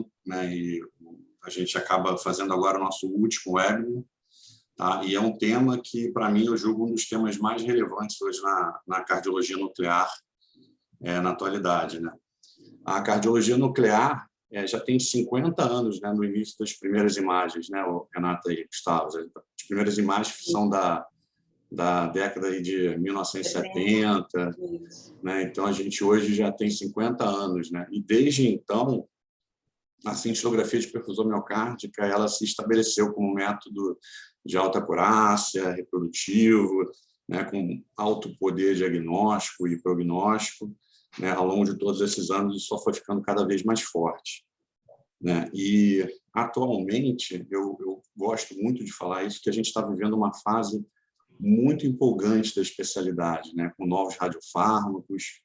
ano, né? E a gente acaba fazendo agora o nosso último webinar, tá? E é um tema que, para mim, eu julgo um dos temas mais relevantes hoje na cardiologia nuclear, na atualidade, né? A cardiologia nuclear já tem 50 anos, né, no início das primeiras imagens, né, Renata e Gustavo. As primeiras imagens são da década de 1970, né? Então a gente hoje já tem 50 anos, né? E desde então a cintilografia de perfusão miocárdica ela se estabeleceu como método de alta acurácia, reprodutivo, né, com alto poder diagnóstico e prognóstico, né? Ao longo de todos esses anos isso só foi ficando cada vez mais forte, né? E atualmente eu gosto muito de falar isso, que a gente está vivendo uma fase muito empolgante da especialidade, né? Com novos radiofármacos,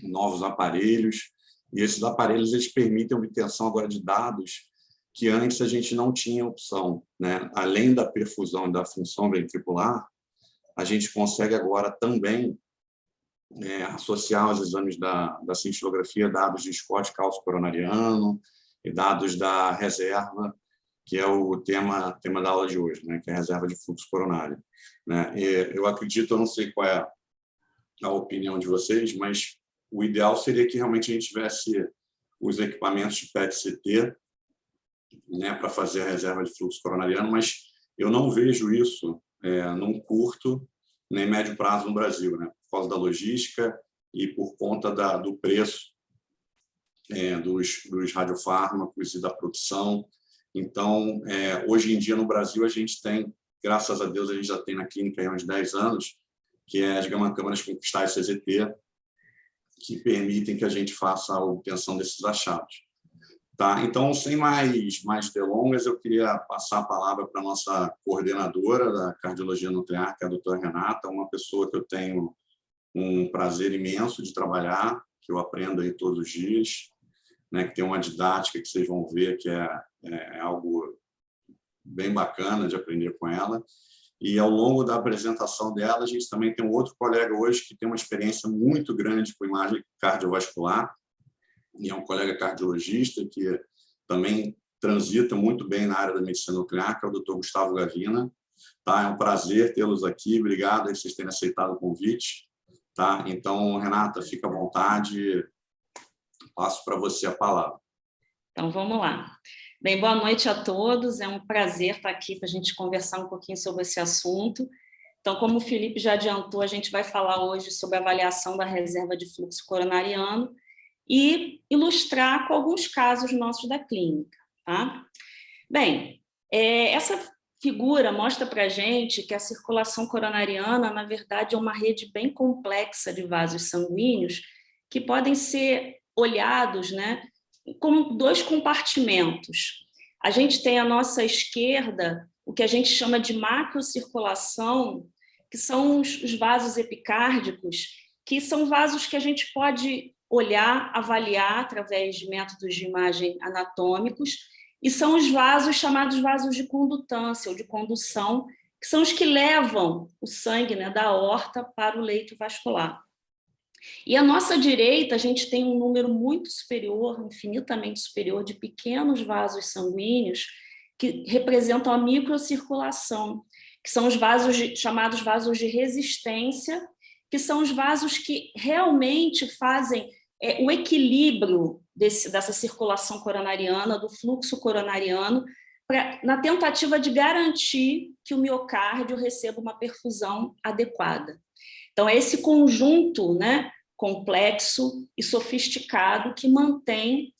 novos aparelhos, e esses aparelhos eles permitem a obtenção agora de dados que antes a gente não tinha opção, né? Além da perfusão e da função ventricular, a gente consegue agora também associar aos exames da cintilografia dados de Scott cálcio coronariano e dados da reserva, que é o tema da aula de hoje, né? Que é a reserva de fluxo coronário, né? E eu acredito, eu não sei qual é a opinião de vocês, mas o ideal seria que realmente a gente tivesse os equipamentos de PET-CT, né, para fazer a reserva de fluxo coronariano, mas eu não vejo isso num curto nem médio prazo no Brasil, né, por causa da logística e por conta do preço dos radiofármacos e da produção. Então, hoje em dia, no Brasil, a gente tem, graças a Deus, a gente já tem na clínica há uns 10 anos, que é as gamma-câmaras com cristais CZT, que permitem que a gente faça a obtenção desses achados. Tá? Então, sem mais delongas, eu queria passar a palavra para a nossa coordenadora da cardiologia nuclear, que é a doutora Renata, uma pessoa que eu tenho um prazer imenso de trabalhar, que eu aprendo aí todos os dias, né, que tem uma didática que vocês vão ver que é algo bem bacana de aprender com ela. E, ao longo da apresentação dela, a gente também tem um outro colega hoje que tem uma experiência muito grande com imagem cardiovascular, e é um colega cardiologista que também transita muito bem na área da medicina nuclear, que é o Dr. Gustavo Gavina. Tá? É um prazer tê-los aqui. Obrigado por vocês terem aceitado o convite. Tá? Então, Renata, fica à vontade. Passo para você a palavra. Então, vamos lá. Bem, boa noite a todos. É um prazer estar aqui para a gente conversar um pouquinho sobre esse assunto. Então, como o Felipe já adiantou, a gente vai falar hoje sobre a avaliação da reserva de fluxo coronariano e ilustrar com alguns casos nossos da clínica. Tá? Bem, essa figura mostra para a gente que a circulação coronariana, na verdade, é uma rede bem complexa de vasos sanguíneos que podem ser olhados, né, como dois compartimentos. A gente tem à nossa esquerda o que a gente chama de macrocirculação, que são os vasos epicárdicos, que são vasos que a gente pode olhar, avaliar através de métodos de imagem anatômicos, e são os vasos chamados vasos de condutância ou de condução, que são os que levam o sangue, né, da aorta para o leito vascular. E à nossa direita, a gente tem um número muito superior, infinitamente superior, de pequenos vasos sanguíneos que representam a microcirculação, que são os vasos chamados vasos de resistência, que são os vasos que realmente fazem o equilíbrio dessa circulação coronariana, do fluxo coronariano, na tentativa de garantir que o miocárdio receba uma perfusão adequada. Então, é esse conjunto, né, complexo e sofisticado que mantém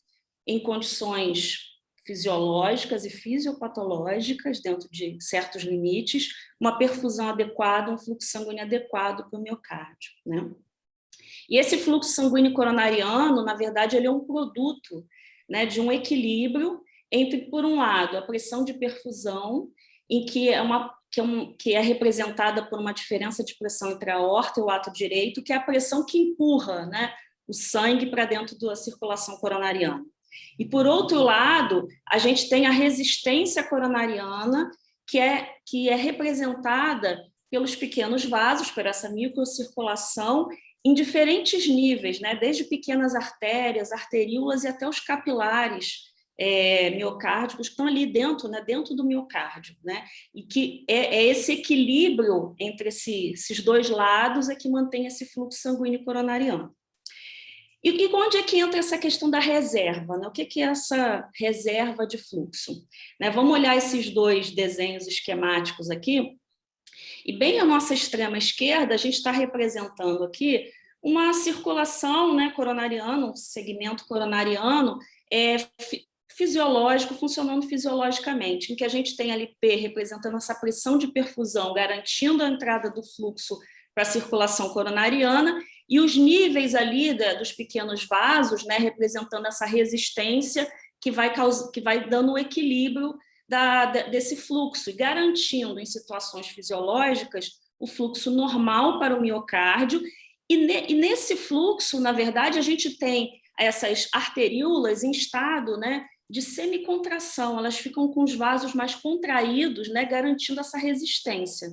em condições fisiológicas e fisiopatológicas, dentro de certos limites, uma perfusão adequada, um fluxo sanguíneo adequado para o miocárdio, né? E esse fluxo sanguíneo coronariano, na verdade, ele é um produto, né, de um equilíbrio entre, por um lado, a pressão de perfusão, em que é representada por uma diferença de pressão entre a aorta e o ato direito, que é a pressão que empurra, né, o sangue para dentro da circulação coronariana. E, por outro lado, a gente tem a resistência coronariana, que é representada pelos pequenos vasos, por essa microcirculação, em diferentes níveis, né, desde pequenas artérias, arteríolas e até os capilares, miocárdicos que estão ali dentro, né, dentro do miocárdio, né, e que é esse equilíbrio entre esses dois lados é que mantém esse fluxo sanguíneo coronariano. E onde é que entra essa questão da reserva, né? O que é essa reserva de fluxo? Né, vamos olhar esses dois desenhos esquemáticos aqui, e bem à nossa extrema esquerda, a gente está representando aqui uma circulação, né, coronariana, um segmento coronariano fisiológico, funcionando fisiologicamente, em que a gente tem ali P representando essa pressão de perfusão, garantindo a entrada do fluxo para a circulação coronariana, e os níveis ali dos pequenos vasos, né, representando essa resistência que vai dando o equilíbrio desse fluxo, e garantindo em situações fisiológicas o fluxo normal para o miocárdio, e nesse fluxo, na verdade, a gente tem essas arteríolas em estado, né, de semicontração, elas ficam com os vasos mais contraídos, né, garantindo essa resistência.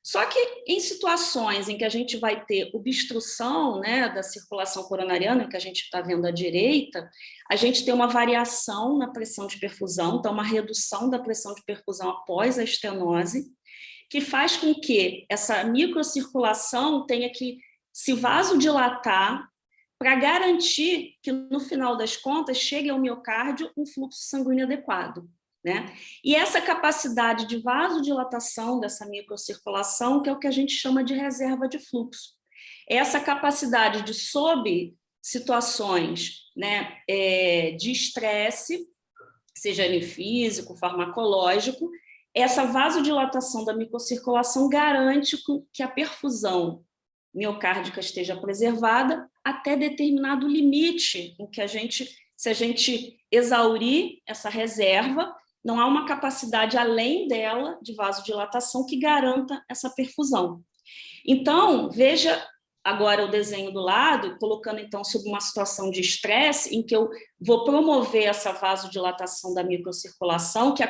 Só que em situações em que a gente vai ter obstrução, né, da circulação coronariana, que a gente está vendo à direita, a gente tem uma variação na pressão de perfusão, então uma redução da pressão de perfusão após a estenose, que faz com que essa microcirculação tenha que se vasodilatar para garantir que, no final das contas, chegue ao miocárdio um fluxo sanguíneo adequado, né? E essa capacidade de vasodilatação dessa microcirculação, que é o que a gente chama de reserva de fluxo. Essa capacidade de, sob situações, né, de estresse, seja ele físico, farmacológico, essa vasodilatação da microcirculação garante que a perfusão miocárdica esteja preservada até determinado limite em que se a gente exaurir essa reserva, não há uma capacidade além dela de vasodilatação que garanta essa perfusão. Então, veja agora o desenho do lado, colocando então sob uma situação de estresse, em que eu vou promover essa vasodilatação da microcirculação, que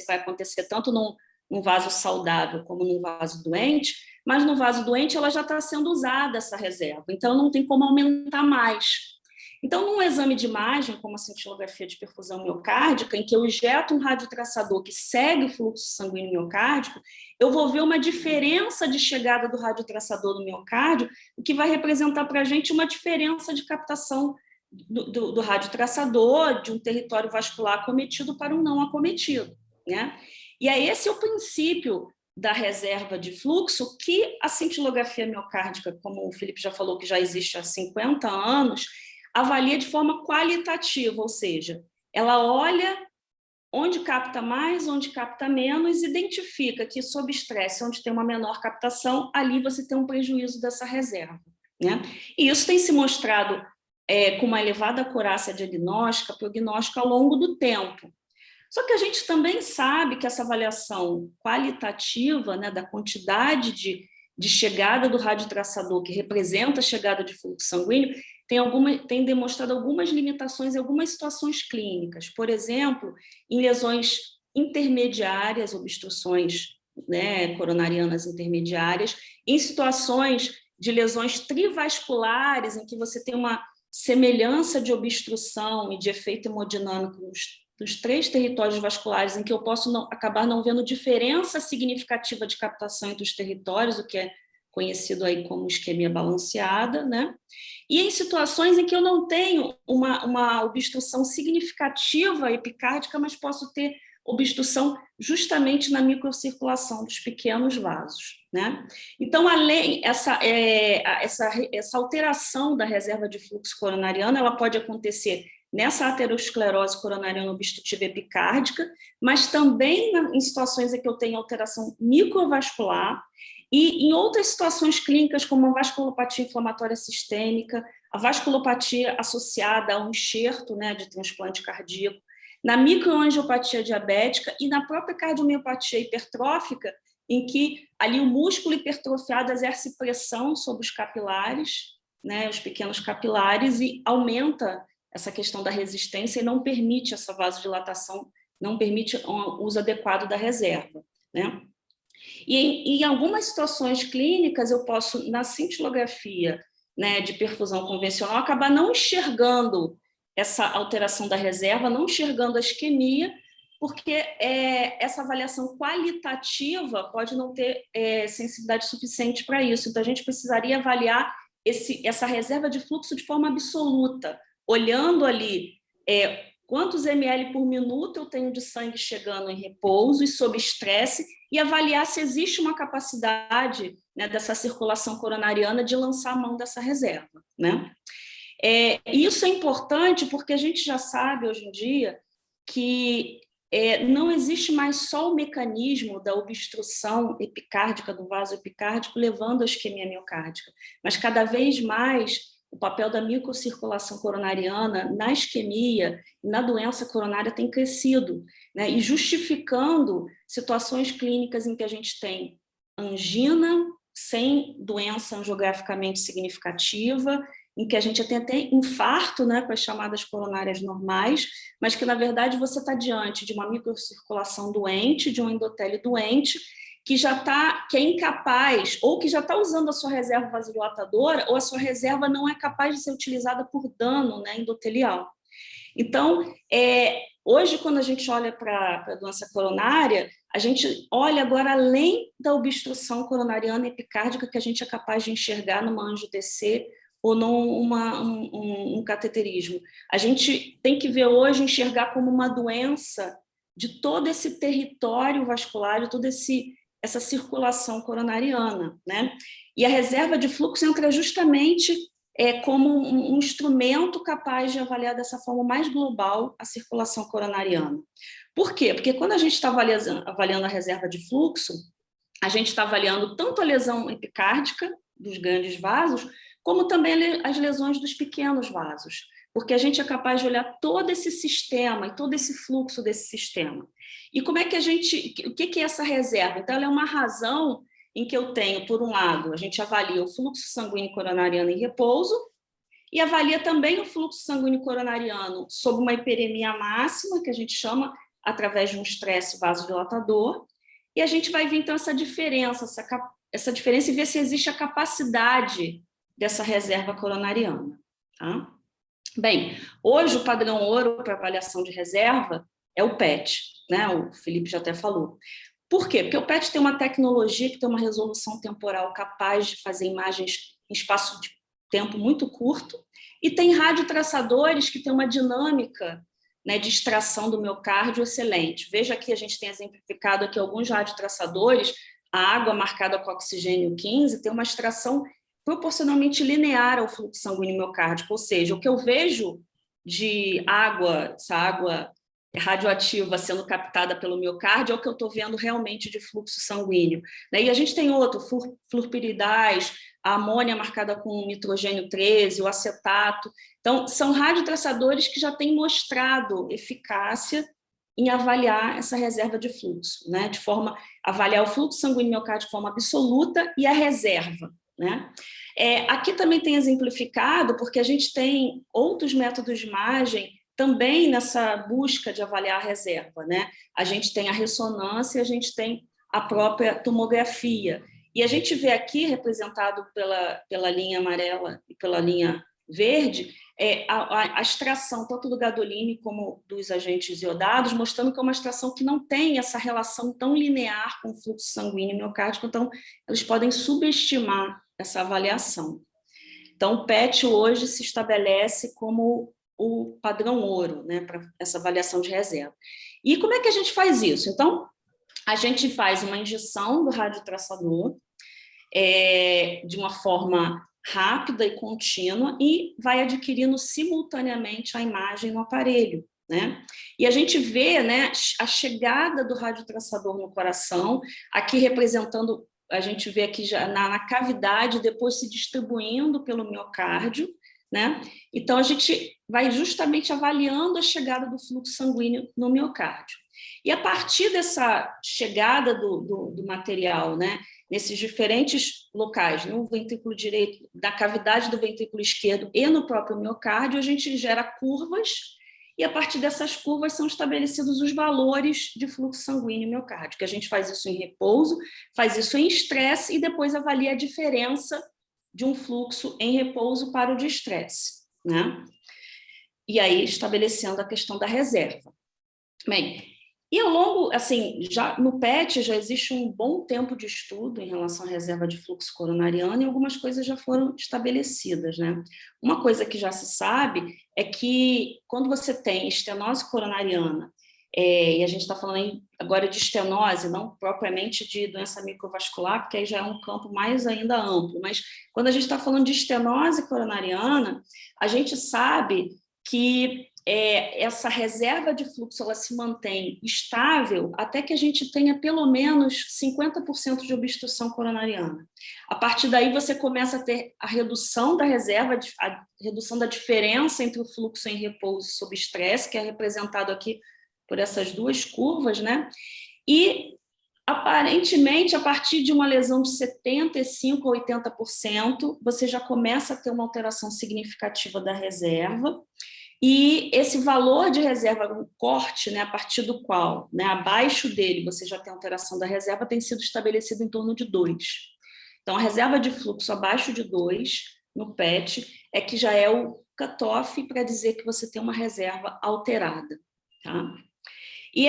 vai acontecer tanto num vaso saudável como num vaso doente, mas no vaso doente ela já está sendo usada, essa reserva, então não tem como aumentar mais. Então, num exame de imagem, como a cintilografia de perfusão miocárdica, em que eu injeto um radiotraçador que segue o fluxo sanguíneo miocárdico, eu vou ver uma diferença de chegada do radiotraçador no miocárdio, o que vai representar para a gente uma diferença de captação do radiotraçador de um território vascular acometido para um não acometido, né? E aí esse é o princípio da reserva de fluxo que a cintilografia miocárdica, como o Felipe já falou, que já existe há 50 anos, avalia de forma qualitativa, ou seja, ela olha onde capta mais, onde capta menos, identifica que sob estresse, onde tem uma menor captação, ali você tem um prejuízo dessa reserva, né? E isso tem se mostrado com uma elevada acurácia diagnóstica, prognóstica ao longo do tempo. Só que a gente também sabe que essa avaliação qualitativa, né, da quantidade de chegada do radiotraçador, que representa a chegada de fluxo sanguíneo, tem demonstrado algumas limitações em algumas situações clínicas. Por exemplo, em lesões intermediárias, obstruções, né, coronarianas intermediárias, em situações de lesões trivasculares, em que você tem uma semelhança de obstrução e de efeito hemodinâmico dos 3 territórios vasculares, em que eu posso acabar não vendo diferença significativa de captação entre os territórios, o que é conhecido aí como isquemia balanceada, né? E em situações em que eu não tenho uma obstrução significativa epicárdica, mas posso ter obstrução justamente na microcirculação dos pequenos vasos, né? Então, além essa alteração da reserva de fluxo coronariano, ela pode acontecer nessa aterosclerose coronariana obstrutiva epicárdica, mas também em situações em que eu tenho alteração microvascular e em outras situações clínicas, como a vasculopatia inflamatória sistêmica, a vasculopatia associada a um enxerto, né, de transplante cardíaco, na microangiopatia diabética e na própria cardiomiopatia hipertrófica, em que ali o músculo hipertrofiado exerce pressão sobre os capilares, né, os pequenos capilares, e aumenta essa questão da resistência e não permite essa vasodilatação, não permite o uso adequado da reserva, né? E em algumas situações clínicas, eu posso, na cintilografia, né, de perfusão convencional, acabar não enxergando essa alteração da reserva, não enxergando a isquemia, porque essa avaliação qualitativa pode não ter sensibilidade suficiente para isso. Então, a gente precisaria avaliar essa reserva de fluxo de forma absoluta, olhando ali quantos ml por minuto eu tenho de sangue chegando em repouso e sob estresse, e avaliar se existe uma capacidade, né, dessa circulação coronariana de lançar a mão dessa reserva, né? Isso é importante porque a gente já sabe hoje em dia que não existe mais só o mecanismo da obstrução epicárdica, do vaso epicárdico, levando à isquemia miocárdica, mas cada vez mais o papel da microcirculação coronariana na isquemia e na doença coronária tem crescido, né? E justificando situações clínicas em que a gente tem angina sem doença angiograficamente significativa, em que a gente tem até infarto, né, com as chamadas coronárias normais, mas que, na verdade, você está diante de uma microcirculação doente, de um endotélio doente, que é incapaz, ou que já está usando a sua reserva vasodilatadora, ou a sua reserva não é capaz de ser utilizada por dano, né, endotelial. Então, hoje, quando a gente olha para a doença coronária, a gente olha agora além da obstrução coronariana epicárdica que a gente é capaz de enxergar numa angio-TC ou num cateterismo. A gente tem que ver hoje, enxergar como uma doença de todo esse território vascular, de toda essa circulação coronariana, né? E a reserva de fluxo entra justamente como um instrumento capaz de avaliar dessa forma mais global a circulação coronariana. Por quê? Porque quando a gente está avaliando a reserva de fluxo, a gente está avaliando tanto a lesão epicárdica dos grandes vasos, como também as lesões dos pequenos vasos, porque a gente é capaz de olhar todo esse sistema e todo esse fluxo desse sistema. E como é que o que é essa reserva? Então, ela é uma razão em que eu tenho, por um lado, a gente avalia o fluxo sanguíneo coronariano em repouso e avalia também o fluxo sanguíneo coronariano sob uma hiperemia máxima, que a gente chama através de um estresse vasodilatador, e a gente vai ver, então, essa diferença e ver se existe a capacidade dessa reserva coronariana. Tá? Bem, hoje o padrão ouro para avaliação de reserva é o PET, né? O Felipe já até falou. Por quê? Porque o PET tem uma tecnologia que tem uma resolução temporal capaz de fazer imagens em espaço de tempo muito curto, e tem radiotraçadores que têm uma dinâmica, né, de extração do miocárdio excelente. Veja aqui, a gente tem exemplificado aqui alguns radiotraçadores, a água marcada com oxigênio 15 tem uma extração proporcionalmente linear ao fluxo sanguíneo miocárdico, ou seja, o que eu vejo de água, essa água radioativa sendo captada pelo miocárdio é o que eu estou vendo realmente de fluxo sanguíneo. E a gente tem outro, fluorpiridaz, a amônia marcada com nitrogênio 13, o acetato. Então, são radiotraçadores que já têm mostrado eficácia em avaliar essa reserva de fluxo, né? Avaliar o fluxo sanguíneo miocárdico de forma absoluta e a reserva, né? Aqui também tem exemplificado, porque a gente tem outros métodos de imagem também nessa busca de avaliar a reserva, né? A gente tem a ressonância, a gente tem a própria tomografia. E a gente vê aqui, representado pela linha amarela e pela linha verde, a extração tanto do gadoline como dos agentes iodados, mostrando que é uma extração que não tem essa relação tão linear com o fluxo sanguíneo miocárdico, então eles podem subestimar essa avaliação. Então, o PET hoje se estabelece como o padrão ouro, né, para essa avaliação de reserva. E como é que a gente faz isso? Então, a gente faz uma injeção do radiotraçador de uma forma rápida e contínua e vai adquirindo simultaneamente a imagem no aparelho, né? E a gente vê, né, a chegada do radiotraçador no coração, aqui representando, a gente vê aqui já na cavidade, depois se distribuindo pelo miocárdio, né? Então, a gente vai justamente avaliando a chegada do fluxo sanguíneo no miocárdio. E a partir dessa chegada do material, né, nesses diferentes locais, no ventrículo direito, na cavidade do ventrículo esquerdo e no próprio miocárdio, a gente gera curvas, e a partir dessas curvas são estabelecidos os valores de fluxo sanguíneo miocárdico. A gente faz isso em repouso, faz isso em estresse e depois avalia a diferença de um fluxo em repouso para o de estresse, né? e aí estabelecendo a questão da reserva. Bem, e ao longo, assim, já no PET já existe um bom tempo de estudo em relação à reserva de fluxo coronariano e algumas coisas já foram estabelecidas, né? Uma coisa que já se sabe é que quando você tem estenose coronariana, e a gente está falando agora de estenose, não propriamente de doença microvascular, porque aí já é um campo mais ainda amplo, mas quando a gente está falando de estenose coronariana, a gente sabe que essa reserva de fluxo ela se mantém estável até que a gente tenha pelo menos 50% de obstrução coronariana. A partir daí, você começa a ter a redução da reserva, a redução da diferença entre o fluxo em repouso e sob estresse, que é representado aqui por essas duas curvas, né? E, aparentemente, a partir de uma lesão de 75% a 80%, você já começa a ter uma alteração significativa da reserva. E esse valor de reserva, o corte, né, a partir do qual, né, abaixo dele, você já tem alteração da reserva, tem sido estabelecido em torno de 2. Então, a reserva de fluxo abaixo de 2, no PET, é que já é o cutoff para dizer que você tem uma reserva alterada. Tá? E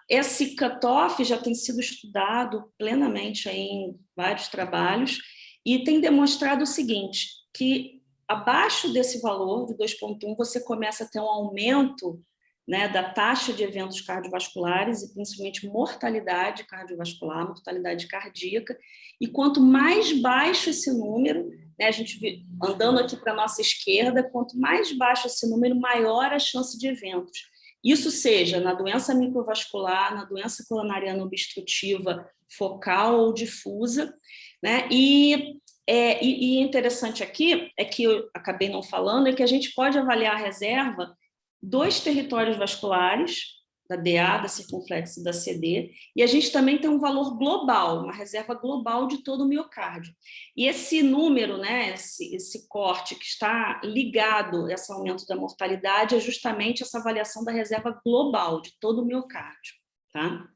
esse cutoff já tem sido estudado plenamente aí em vários trabalhos e tem demonstrado o seguinte, que abaixo desse valor de 2,1, você começa a ter um aumento, né, da taxa de eventos cardiovasculares e principalmente mortalidade cardiovascular, mortalidade cardíaca. E quanto mais baixo esse número, né, a gente andando aqui para a nossa esquerda, quanto mais baixo esse número, maior a chance de eventos. Isso seja na doença microvascular, na doença coronariana obstrutiva focal ou difusa, né? E interessante aqui, é que eu acabei não falando, é que a gente pode avaliar a reserva dos territórios vasculares, da DA, da circunflexa e da CD, e a gente também tem um valor global, uma reserva global de todo o miocárdio. E esse número, né, esse corte que está ligado a esse aumento da mortalidade é justamente essa avaliação da reserva global de todo o miocárdio, tá?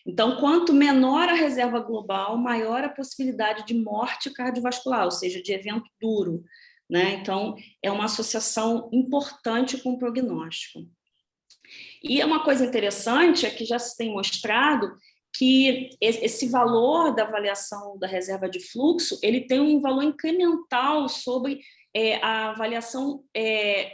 Então, quanto menor a reserva global, maior a possibilidade de morte cardiovascular, ou seja, de evento duro, né? Então, é uma associação importante com o prognóstico. E uma coisa interessante é que já se tem mostrado que esse valor da avaliação da reserva de fluxo, ele tem um valor incremental sobre a avaliação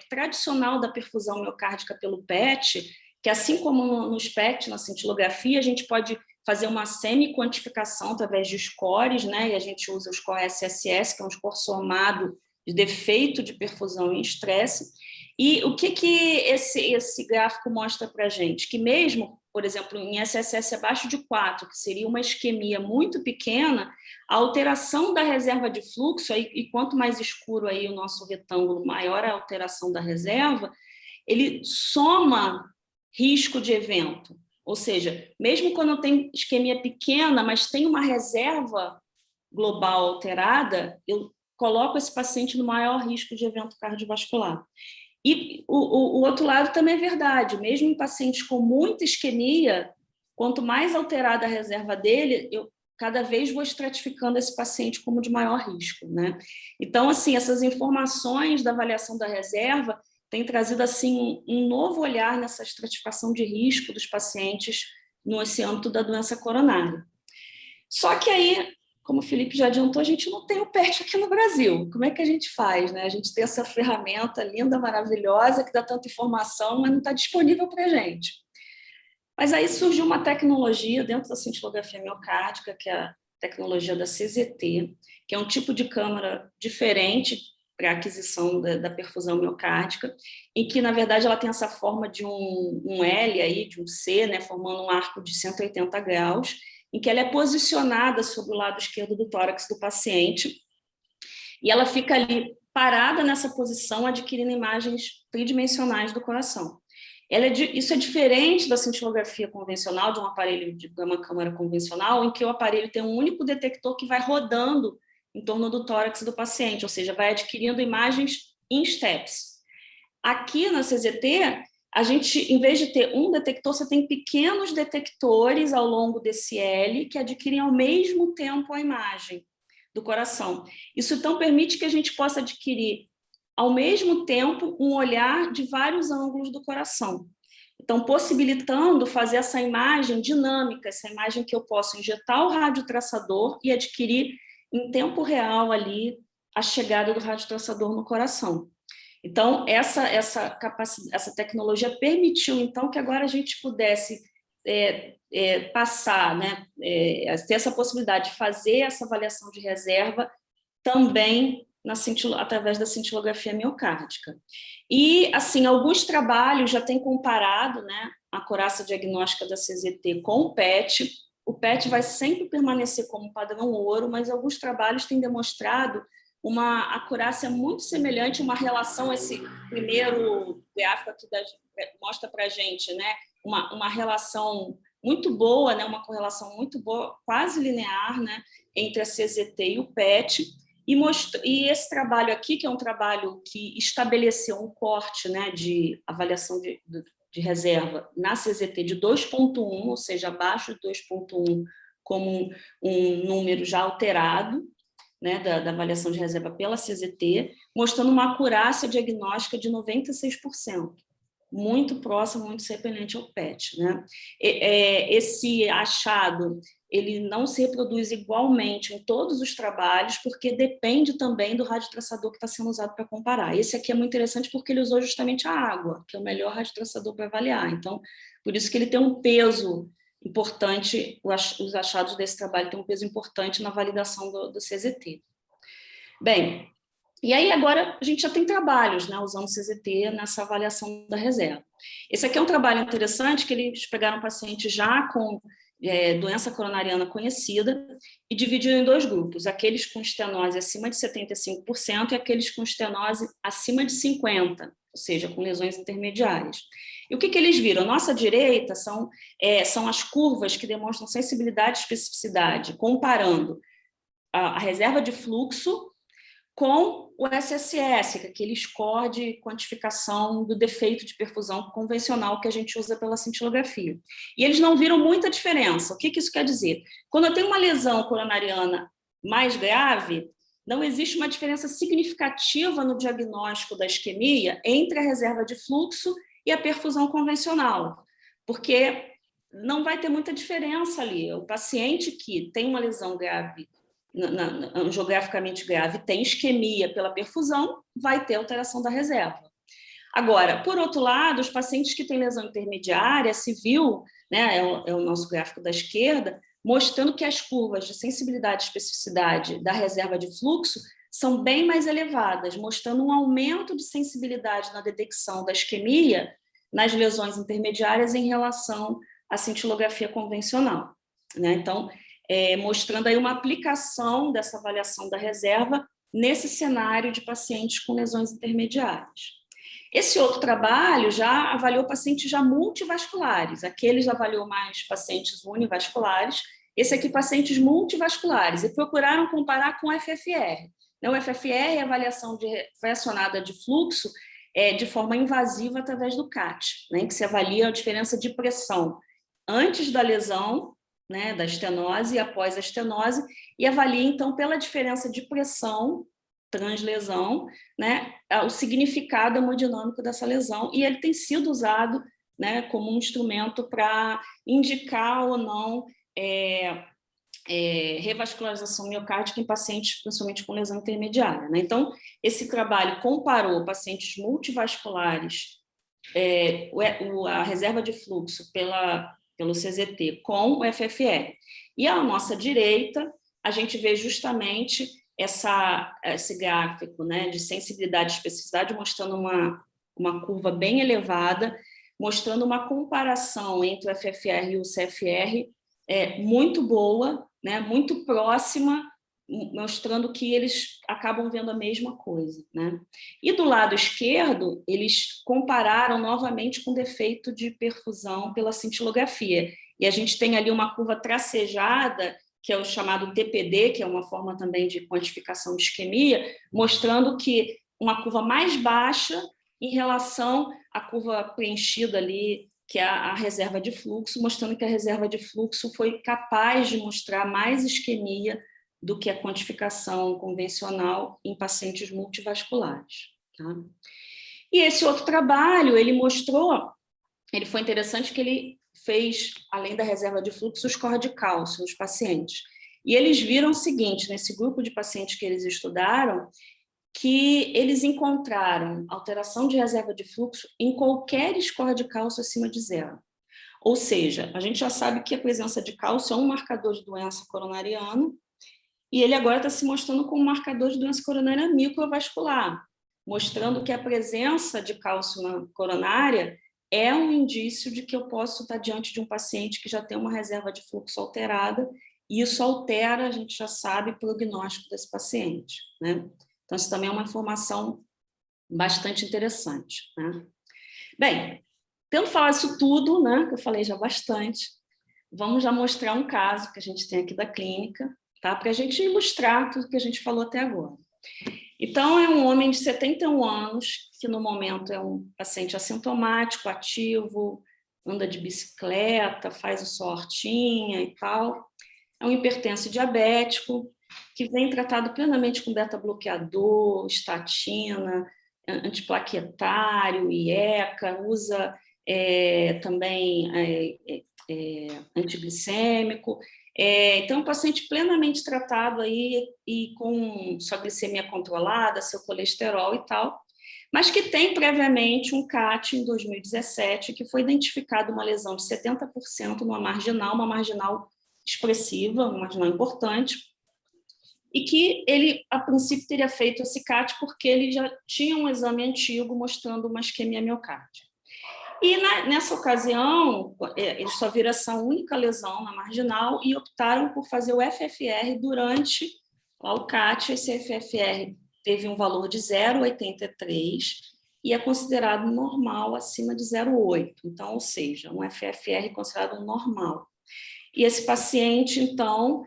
tradicional da perfusão miocárdica pelo PET, que assim como nos PET, na cintilografia, a gente pode fazer uma semi-quantificação através de scores, né? E a gente usa o score SSS, que é um score somado de defeito de perfusão em estresse. E o que esse gráfico mostra para a gente? Que mesmo, por exemplo, em SSS abaixo de 4, que seria uma isquemia muito pequena, a alteração da reserva de fluxo, e quanto mais escuro aí o nosso retângulo, maior a alteração da reserva, ele soma risco de evento. Ou seja, mesmo quando tem isquemia pequena, mas tem uma reserva global alterada, eu coloco esse paciente no maior risco de evento cardiovascular. E o outro lado também é verdade, mesmo em pacientes com muita isquemia, quanto mais alterada a reserva dele, eu cada vez vou estratificando esse paciente como de maior risco, né? Então, assim, essas informações da avaliação da reserva têm trazido, assim, um novo olhar nessa estratificação de risco dos pacientes nesse âmbito da doença coronária. Só que aí, como o Felipe já adiantou, a gente não tem o PET aqui no Brasil. Como é que a gente faz, né? A gente tem essa ferramenta linda, maravilhosa, que dá tanta informação, mas não está disponível para a gente. Mas aí surgiu uma tecnologia dentro da cintilografia miocárdica, que é a tecnologia da CZT, que é um tipo de câmara diferente para a aquisição da perfusão miocárdica, em que, na verdade, ela tem essa forma de um L, aí, de um C, né, formando um arco de 180 graus, em que ela é posicionada sobre o lado esquerdo do tórax do paciente, e ela fica ali parada nessa posição, adquirindo imagens tridimensionais do coração. Isso é diferente da cintilografia convencional, de um aparelho de uma câmara convencional, em que o aparelho tem um único detector que vai rodando em torno do tórax do paciente, ou seja, vai adquirindo imagens em steps. Aqui na CZT, a gente, em vez de ter um detector, você tem pequenos detectores ao longo desse L que adquirem ao mesmo tempo a imagem do coração. Isso, então, permite que a gente possa adquirir ao mesmo tempo, um olhar de vários ângulos do coração. Então, possibilitando fazer essa imagem dinâmica, essa imagem que eu posso injetar o radiotraçador e adquirir em tempo real ali a chegada do radiotraçador no coração. Então, essa tecnologia permitiu, então, que agora a gente pudesse passar, né, ter essa possibilidade de fazer essa avaliação de reserva também através da cintilografia miocárdica. E, assim, alguns trabalhos já têm comparado, né, a acurácia diagnóstica da CZT com o PET. O PET vai sempre permanecer como padrão ouro, mas alguns trabalhos têm demonstrado uma acurácia muito semelhante, uma relação, esse primeiro gráfico aqui mostra para a gente, né, uma relação muito boa, né, uma correlação muito boa, quase linear, né, entre a CZT e o PET. E esse trabalho aqui, que é um trabalho que estabeleceu um corte, né, de avaliação de reserva na CZT de 2,1, ou seja, abaixo de 2,1, como um número já alterado, né, da avaliação de reserva pela CZT, mostrando uma acurácia diagnóstica de 96%, muito próximo, muito semelhante ao PET. Né? Esse achado ele não se reproduz igualmente em todos os trabalhos, porque depende também do radiotraçador que está sendo usado para comparar. Esse aqui é muito interessante porque ele usou justamente a água, que é o melhor radiotraçador para avaliar. Então, por isso que ele tem um peso importante, os achados desse trabalho têm um peso importante na validação do CZT. Bem, e aí agora a gente já tem trabalhos, né, usando o CZT nessa avaliação da reserva. Esse aqui é um trabalho interessante, que eles pegaram pacientes já com doença coronariana conhecida e dividiram em dois grupos, aqueles com estenose acima de 75% e aqueles com estenose acima de 50%, ou seja, com lesões intermediárias. E o que eles viram? À nossa direita são as curvas que demonstram sensibilidade e especificidade, comparando a reserva de fluxo com o SSS, que é aquele score de quantificação do defeito de perfusão convencional que a gente usa pela cintilografia. E eles não viram muita diferença. O que isso quer dizer? Quando eu tenho uma lesão coronariana mais grave, não existe uma diferença significativa no diagnóstico da isquemia entre a reserva de fluxo e a perfusão convencional, porque não vai ter muita diferença ali. O paciente que tem uma lesão grave, angiograficamente grave, tem isquemia pela perfusão, vai ter alteração da reserva. Agora, por outro lado, os pacientes que têm lesão intermediária, se viu, né, é o nosso gráfico da esquerda, mostrando que as curvas de sensibilidade e especificidade da reserva de fluxo são bem mais elevadas, mostrando um aumento de sensibilidade na detecção da isquemia nas lesões intermediárias em relação à cintilografia convencional. Né? Então, mostrando aí uma aplicação dessa avaliação da reserva nesse cenário de pacientes com lesões intermediárias. Esse outro trabalho já avaliou pacientes já multivasculares, aqueles avaliou mais pacientes univasculares, esse aqui pacientes multivasculares, e procuraram comparar com o FFR. O FFR é a avaliação fracionada de fluxo de forma invasiva através do CAT, né, em que se avalia a diferença de pressão antes da lesão, né, da estenose e após a estenose, e avalia, então, pela diferença de pressão translesão, né, o significado hemodinâmico dessa lesão, e ele tem sido usado, né, como um instrumento para indicar ou não revascularização miocárdica em pacientes, principalmente com lesão intermediária. Né? Então, esse trabalho comparou pacientes multivasculares, a reserva de fluxo pelo CZT com o FFR. E à nossa direita, a gente vê justamente esse gráfico, né, de sensibilidade e especificidade, mostrando uma curva bem elevada, mostrando uma comparação entre o FFR e o CFR muito boa, né, muito próxima, mostrando que eles acabam vendo a mesma coisa. Né? E do lado esquerdo, eles compararam novamente com defeito de perfusão pela cintilografia. E a gente tem ali uma curva tracejada, que é o chamado TPD, que é uma forma também de quantificação de isquemia, mostrando que uma curva mais baixa em relação à curva preenchida ali, que é a reserva de fluxo, mostrando que a reserva de fluxo foi capaz de mostrar mais isquemia do que a quantificação convencional em pacientes multivasculares. Tá? E esse outro trabalho, ele foi interessante que ele fez, além da reserva de fluxo, o score de cálcio nos pacientes. E eles viram o seguinte, nesse grupo de pacientes que eles estudaram, que eles encontraram alteração de reserva de fluxo em qualquer score de cálcio acima de 0. Ou seja, a gente já sabe que a presença de cálcio é um marcador de doença coronariana, e ele agora está se mostrando como marcador de doença coronária microvascular, mostrando que a presença de cálcio na coronária é um indício de que eu posso estar diante de um paciente que já tem uma reserva de fluxo alterada, e isso altera, a gente já sabe, o prognóstico desse paciente, né? Então, isso também é uma informação bastante interessante, né? Bem, tendo falado isso tudo, né, que eu falei já bastante, vamos já mostrar um caso que a gente tem aqui da clínica, tá? Para a gente ilustrar tudo que a gente falou até agora. Então, é um homem de 71 anos, que no momento é um paciente assintomático, ativo, anda de bicicleta, faz o sua hortinha e tal. É um hipertenso diabético, que vem tratado plenamente com beta-bloqueador, estatina, antiplaquetário, IECA, usa também antiglicêmico. Então, um paciente plenamente tratado aí e com sua glicemia controlada, seu colesterol e tal, mas que tem previamente um CAT em 2017, que foi identificado uma lesão de 70% numa marginal, uma marginal expressiva, uma marginal importante, e que ele, a princípio, teria feito esse CAT porque ele já tinha um exame antigo mostrando uma isquemia miocárdica. E nessa ocasião, eles só viram essa única lesão na marginal e optaram por fazer o FFR durante o CAT. Esse FFR teve um valor de 0,83 e é considerado normal acima de 0,8. Então, ou seja, um FFR considerado normal. E esse paciente, então,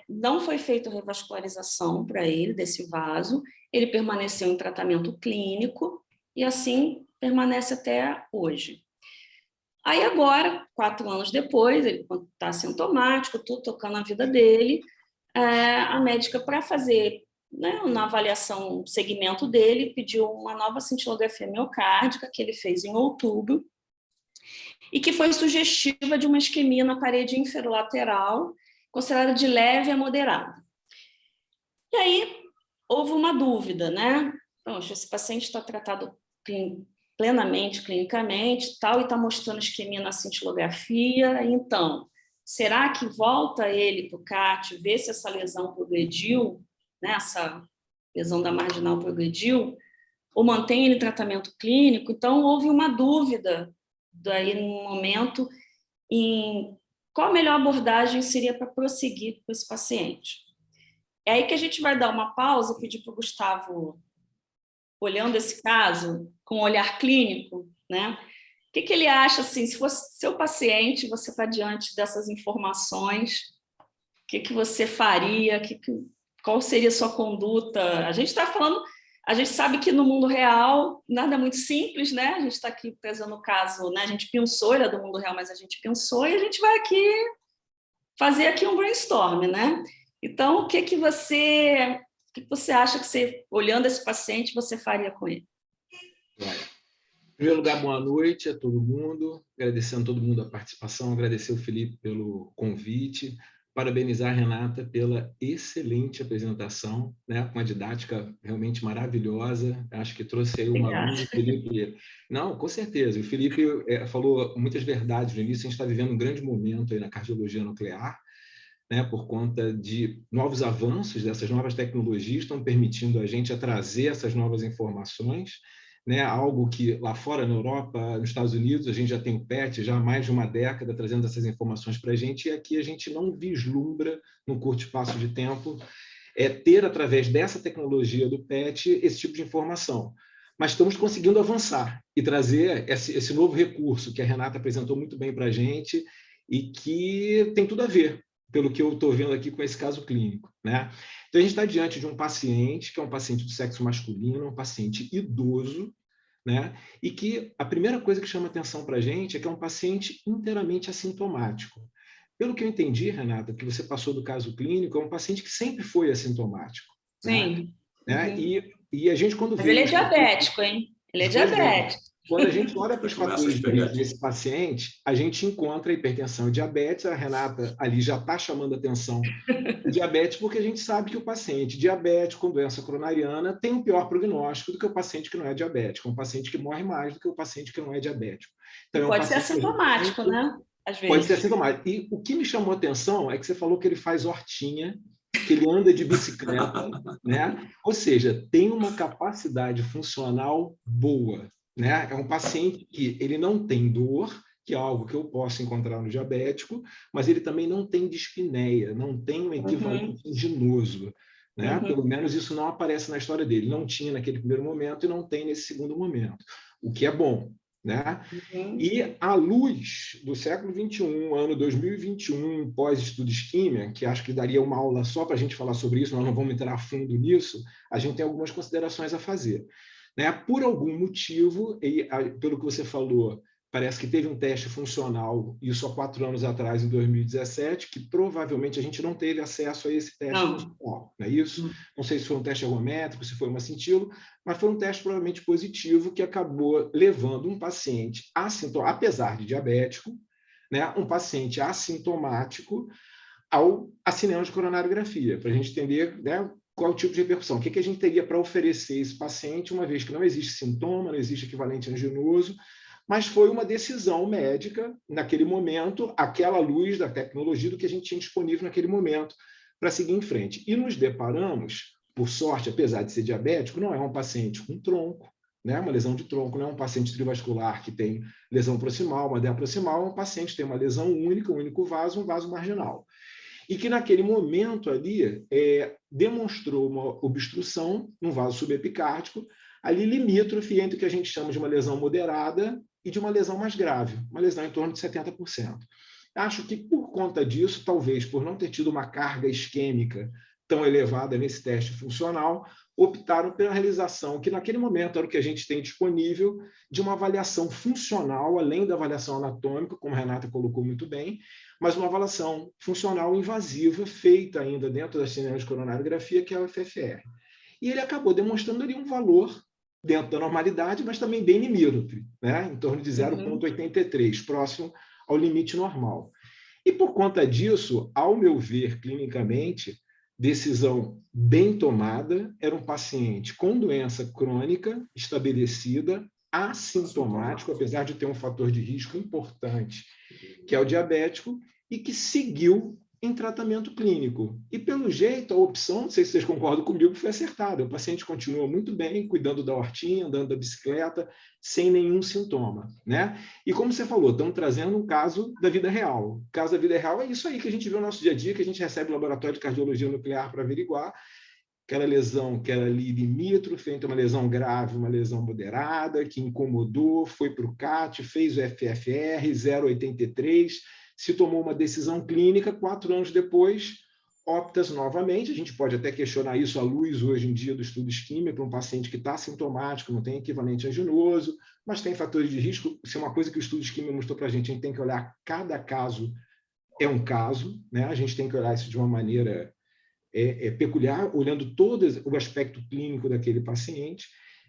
não foi feita revascularização para ele, desse vaso, ele permaneceu em tratamento clínico e assim permanece até hoje. Aí agora, 4 anos depois, ele está sintomático, tudo tocando a vida dele, a médica, para fazer, né, uma avaliação, um segmento dele, pediu uma nova cintilografia miocárdica, que ele fez em outubro, e que foi sugestiva de uma isquemia na parede inferolateral, considerada de leve a moderada. E aí houve uma dúvida, né? Poxa, esse paciente está tratado plenamente, clinicamente, tal, e está mostrando isquemia na cintilografia, então, será que volta ele para o CAT, ver se essa lesão progrediu, né? Essa lesão da marginal progrediu, ou mantém ele em tratamento clínico? Então, houve uma dúvida daí no momento em qual a melhor abordagem seria para prosseguir com esse paciente. É aí que a gente vai dar uma pausa e pedir para o Gustavo, olhando esse caso com um olhar clínico, né? O que ele acha, assim, se fosse seu paciente, você está diante dessas informações, o que você faria, qual seria a sua conduta? A gente está falando, a gente sabe que no mundo real nada é muito simples, né? A gente está aqui trazendo o caso, né? A gente pensou, ele é do mundo real, mas a gente pensou e a gente vai aqui fazer aqui um brainstorm, né? Então, o que você acha que você, olhando esse paciente, você faria com ele? Em primeiro lugar, boa noite a todo mundo, agradecendo a todo mundo a participação, agradecer o Felipe pelo convite, parabenizar a Renata pela excelente apresentação, né, com uma didática realmente maravilhosa. Acho que trouxe aí uma luz, o Felipe. Não, com certeza. O Felipe falou muitas verdades no início. A gente está vivendo um grande momento aí na cardiologia nuclear, né, por conta de novos avanços dessas novas tecnologias, estão permitindo a gente a trazer essas novas informações, né, algo que lá fora, na Europa, nos Estados Unidos, a gente já tem o PET, já há mais de uma década, trazendo essas informações para a gente, e aqui a gente não vislumbra, no curto espaço de tempo, ter, através dessa tecnologia do PET, esse tipo de informação. Mas estamos conseguindo avançar e trazer esse novo recurso que a Renata apresentou muito bem para a gente e que tem tudo a ver, pelo que eu estou vendo aqui com esse caso clínico, né? Então, a gente está diante de um paciente, que é um paciente do sexo masculino, um paciente idoso, né? E que a primeira coisa que chama atenção para a gente é que é um paciente inteiramente assintomático. Pelo que eu entendi, Renata, que você passou do caso clínico, é um paciente que sempre foi assintomático. Sim. Né? Uhum. E E a gente, quando Mas vê... ele é diabético, hein? Ele é diabético. Quando a gente olha para os fatores de risco desse paciente, a gente encontra hipertensão e diabetes. A Renata ali já está chamando a atenção do diabetes, porque a gente sabe que o paciente diabético com doença coronariana tem um pior prognóstico do que o paciente que não é diabético. É um paciente que morre mais do que o paciente que não é diabético. Então, Pode ser assintomático, né? Às vezes. Pode ser assintomático. E o que me chamou a atenção é que você falou que ele faz hortinha, que ele anda de bicicleta, né? Ou seja, tem uma capacidade funcional boa, né? É um paciente que ele não tem dor, que é algo que eu posso encontrar no diabético, mas ele também não tem dispneia, não tem um equivalente anginoso, né? Pelo menos isso não aparece na história dele. Não tinha naquele primeiro momento e não tem nesse segundo momento, o que é bom, né? E à luz do século XXI, ano 2021, pós-estudo isquímia, que acho que daria uma aula só para a gente falar sobre isso, nós não vamos entrar a fundo nisso, a gente tem algumas considerações a fazer. Né? Por algum motivo, e pelo que você falou, parece que teve um teste funcional, isso há 4 anos atrás, em 2017, que provavelmente a gente não teve acesso a esse teste funcional. Não é isso? Não sei se foi um teste ergométrico, se foi uma cintilo, mas foi um teste provavelmente positivo que acabou levando um paciente assintomático, apesar de diabético, né, um paciente assintomático à cinema de coronariografia, para a gente entender, né, qual o tipo de repercussão. O que a gente teria para oferecer a esse paciente, uma vez que não existe sintoma, não existe equivalente anginoso, mas foi uma decisão médica, naquele momento, àquela luz da tecnologia, do que a gente tinha disponível naquele momento, para seguir em frente. E nos deparamos, por sorte, apesar de ser diabético, não é um paciente com tronco, né? Uma lesão de tronco, não é um paciente trivascular que tem lesão proximal, uma edema proximal, é um paciente que tem uma lesão única, um único vaso, um vaso marginal. E que naquele momento ali demonstrou uma obstrução no vaso subepicárdico, ali limítrofe entre o que a gente chama de uma lesão moderada e de uma lesão mais grave, uma lesão em torno de 70%. Acho que por conta disso, talvez por não ter tido uma carga isquêmica tão elevada nesse teste funcional, optaram pela realização, que naquele momento era o que a gente tem disponível, de uma avaliação funcional, além da avaliação anatômica, como a Renata colocou muito bem, mas uma avaliação funcional invasiva, feita ainda dentro da cinema de coronariografia, que é o FFR. E ele acabou demonstrando ali um valor dentro da normalidade, mas também bem limítrofe, né? Em torno de 0,83, próximo ao limite normal. E por conta disso, ao meu ver, clinicamente, decisão bem tomada, era um paciente com doença crônica estabelecida, assintomático, apesar de ter um fator de risco importante, que é o diabético, e que seguiu em tratamento clínico. E, pelo jeito, a opção, não sei se vocês concordam comigo, foi acertada. O paciente continuou muito bem, cuidando da hortinha, andando da bicicleta, sem nenhum sintoma, né? E como você falou, estamos trazendo um caso da vida real. O caso da vida real é isso aí que a gente vê no nosso dia a dia, que a gente recebe no laboratório de cardiologia nuclear para averiguar. Aquela lesão que era ali limítrofe, entre uma lesão grave e uma lesão moderada, que incomodou, foi para o CAT, fez o FFR 0,83, se tomou uma decisão clínica, 4 anos depois, opta-se novamente. A gente pode até questionar isso à luz, hoje em dia, do estudo isquímico, para um paciente que está sintomático, não tem equivalente anginoso, mas tem fatores de risco. Isso é uma coisa que o estudo isquímico mostrou para a gente tem que olhar cada caso, é um caso, né? A gente tem que olhar isso de uma maneira peculiar, olhando todo o aspecto clínico daquele paciente.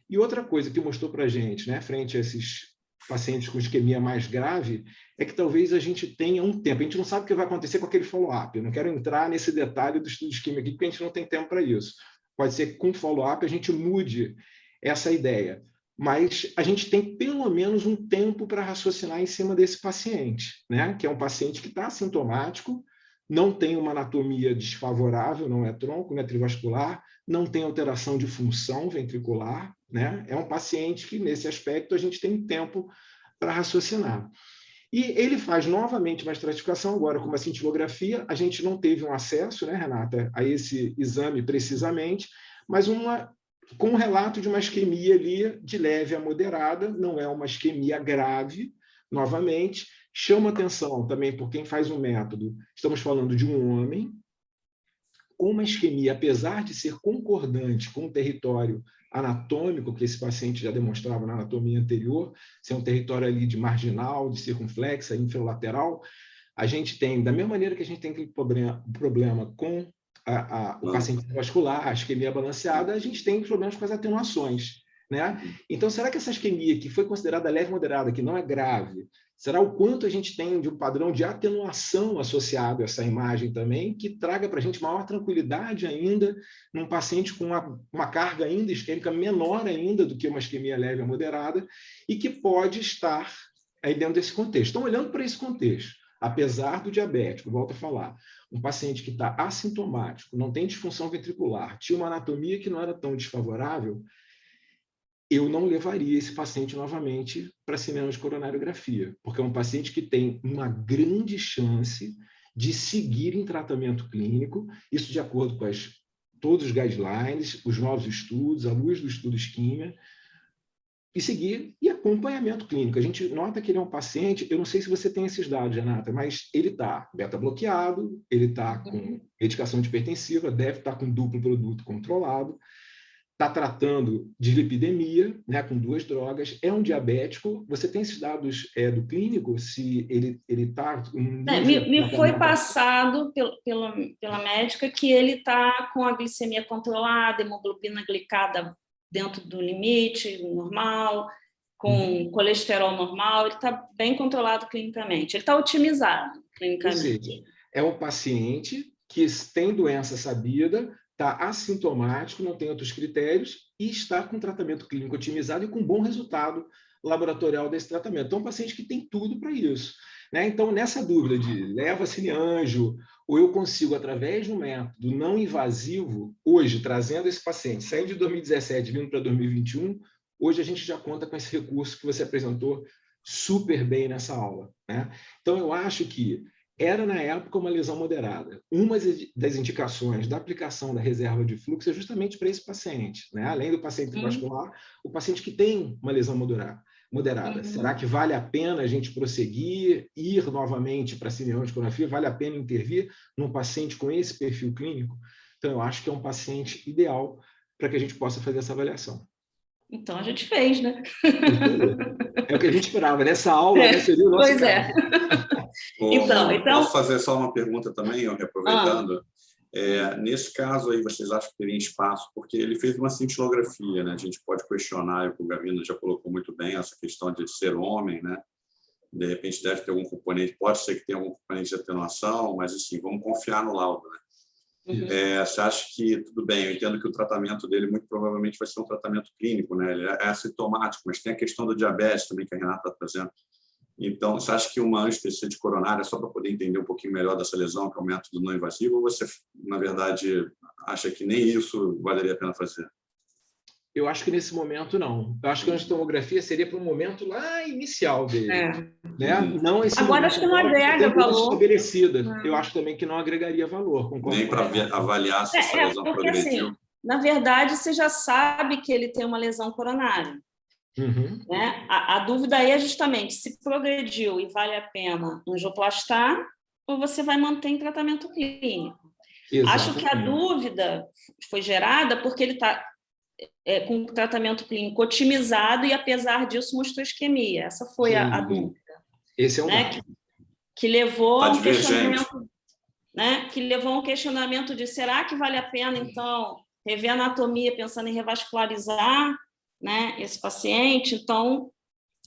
E outra coisa que mostrou para a gente, né, frente a esses pacientes com isquemia mais grave, é que talvez a gente tenha um tempo. A gente não sabe o que vai acontecer com aquele follow-up. Eu não quero entrar nesse detalhe do estudo isquêmico aqui, porque a gente não tem tempo para isso. Pode ser que com follow-up a gente mude essa ideia. Mas a gente tem pelo menos um tempo para raciocinar em cima desse paciente, né? Que é um paciente que está assintomático, não tem uma anatomia desfavorável, não é tronco, não é trivascular, não tem alteração de função ventricular, né? É um paciente que, nesse aspecto, a gente tem tempo para raciocinar. E ele faz novamente uma estratificação, agora com uma cintilografia. A gente não teve um acesso, né, Renata, a esse exame precisamente, mas com um relato de uma isquemia ali de leve a moderada, não é uma isquemia grave, novamente. Chama atenção também por quem faz o método. Estamos falando de um homem com uma isquemia, apesar de ser concordante com o território anatômico que esse paciente já demonstrava na anatomia anterior, ser um território ali de marginal, de circunflexa, inferolateral, a gente tem, da mesma maneira que a gente tem aquele problema com o paciente vascular, a isquemia balanceada, a gente tem problemas com as atenuações, né? Então, será que essa isquemia, que foi considerada leve moderada, que não é grave, será o quanto a gente tem de um padrão de atenuação associado a essa imagem também, que traga para a gente maior tranquilidade ainda num paciente com uma carga ainda isquêmica menor ainda do que uma isquemia leve ou moderada, e que pode estar aí dentro desse contexto. Então, olhando para esse contexto, apesar do diabético, volto a falar, um paciente que está assintomático, não tem disfunção ventricular, tinha uma anatomia que não era tão desfavorável, eu não levaria esse paciente novamente para cinema de coronariografia, porque é um paciente que tem uma grande chance de seguir em tratamento clínico, isso de acordo com todos os guidelines, os novos estudos, à luz do estudo isquemia, e seguir e acompanhamento clínico. A gente nota que ele é um paciente, eu não sei se você tem esses dados, Renata, mas ele está beta-bloqueado, ele está com medicação hipertensiva, deve estar com duplo produto controlado, está tratando dislipidemia, né, com 2 drogas, é um diabético. Você tem esses dados do clínico, se ele está... Me foi passado pela médica que ele está com a glicemia controlada, hemoglobina glicada dentro do limite normal, com colesterol normal, ele está bem controlado clinicamente, ele está otimizado clinicamente. Ou seja, é um paciente que tem doença sabida, está assintomático, não tem outros critérios e está com tratamento clínico otimizado e com bom resultado laboratorial desse tratamento. Então, é um paciente que tem tudo para isso, né? Então, nessa dúvida de leva cineanjo ou eu consigo, através de um método não invasivo, hoje, trazendo esse paciente, saindo de 2017, vindo para 2021, hoje a gente já conta com esse recurso que você apresentou super bem nessa aula, né? Então, eu acho que era, na época, uma lesão moderada. Uma das indicações da aplicação da reserva de fluxo é justamente para esse paciente, né? Além do paciente vascular, o paciente que tem uma lesão moderada. Será que vale a pena a gente prosseguir, ir novamente para a cineangiografia? Vale a pena intervir num paciente com esse perfil clínico? Então, eu acho que é um paciente ideal para que a gente possa fazer essa avaliação. Então, a gente fez, né? É o que a gente esperava. Nessa aula, né, seria o nosso pois caso. Então... Posso fazer só uma pergunta também, aproveitando? Nesse caso aí, vocês acham que teria espaço? Porque ele fez uma cintilografia, né? A gente pode questionar, o Gavino já colocou muito bem, essa questão de ser homem, né? De repente deve ter algum componente, pode ser que tenha algum componente de atenuação, mas assim, vamos confiar no laudo, né? Você acha que, tudo bem, eu entendo que o tratamento dele muito provavelmente vai ser um tratamento clínico, né? Ele é assintomático, mas tem a questão do diabetes também que a Renata está trazendo. Então, você acha que uma angiotensina de coronária, só para poder entender um pouquinho melhor dessa lesão, que é um método não invasivo, ou você, na verdade, acha que nem isso valeria a pena fazer? Eu acho que nesse momento não. Eu acho que a angiotomografia seria para o momento lá inicial dele. Né? Não esse agora acho que não agrega valor. Estabelecida. Eu acho também que não agregaria valor. Nem para avaliar se essa lesão porque, progrediu. Assim, na verdade, você já sabe que ele tem uma lesão coronária. Né? A dúvida aí é justamente se progrediu e vale a pena angioplastar ou você vai manter em tratamento clínico. Exatamente. Acho que a dúvida foi gerada porque ele está com o tratamento clínico otimizado e, apesar disso, mostrou isquemia. Essa foi a dúvida. Esse é um né? Que levou a um questionamento, né? Que levou a um questionamento de será que vale a pena, então, rever a anatomia pensando em revascularizar, né, esse paciente? Então,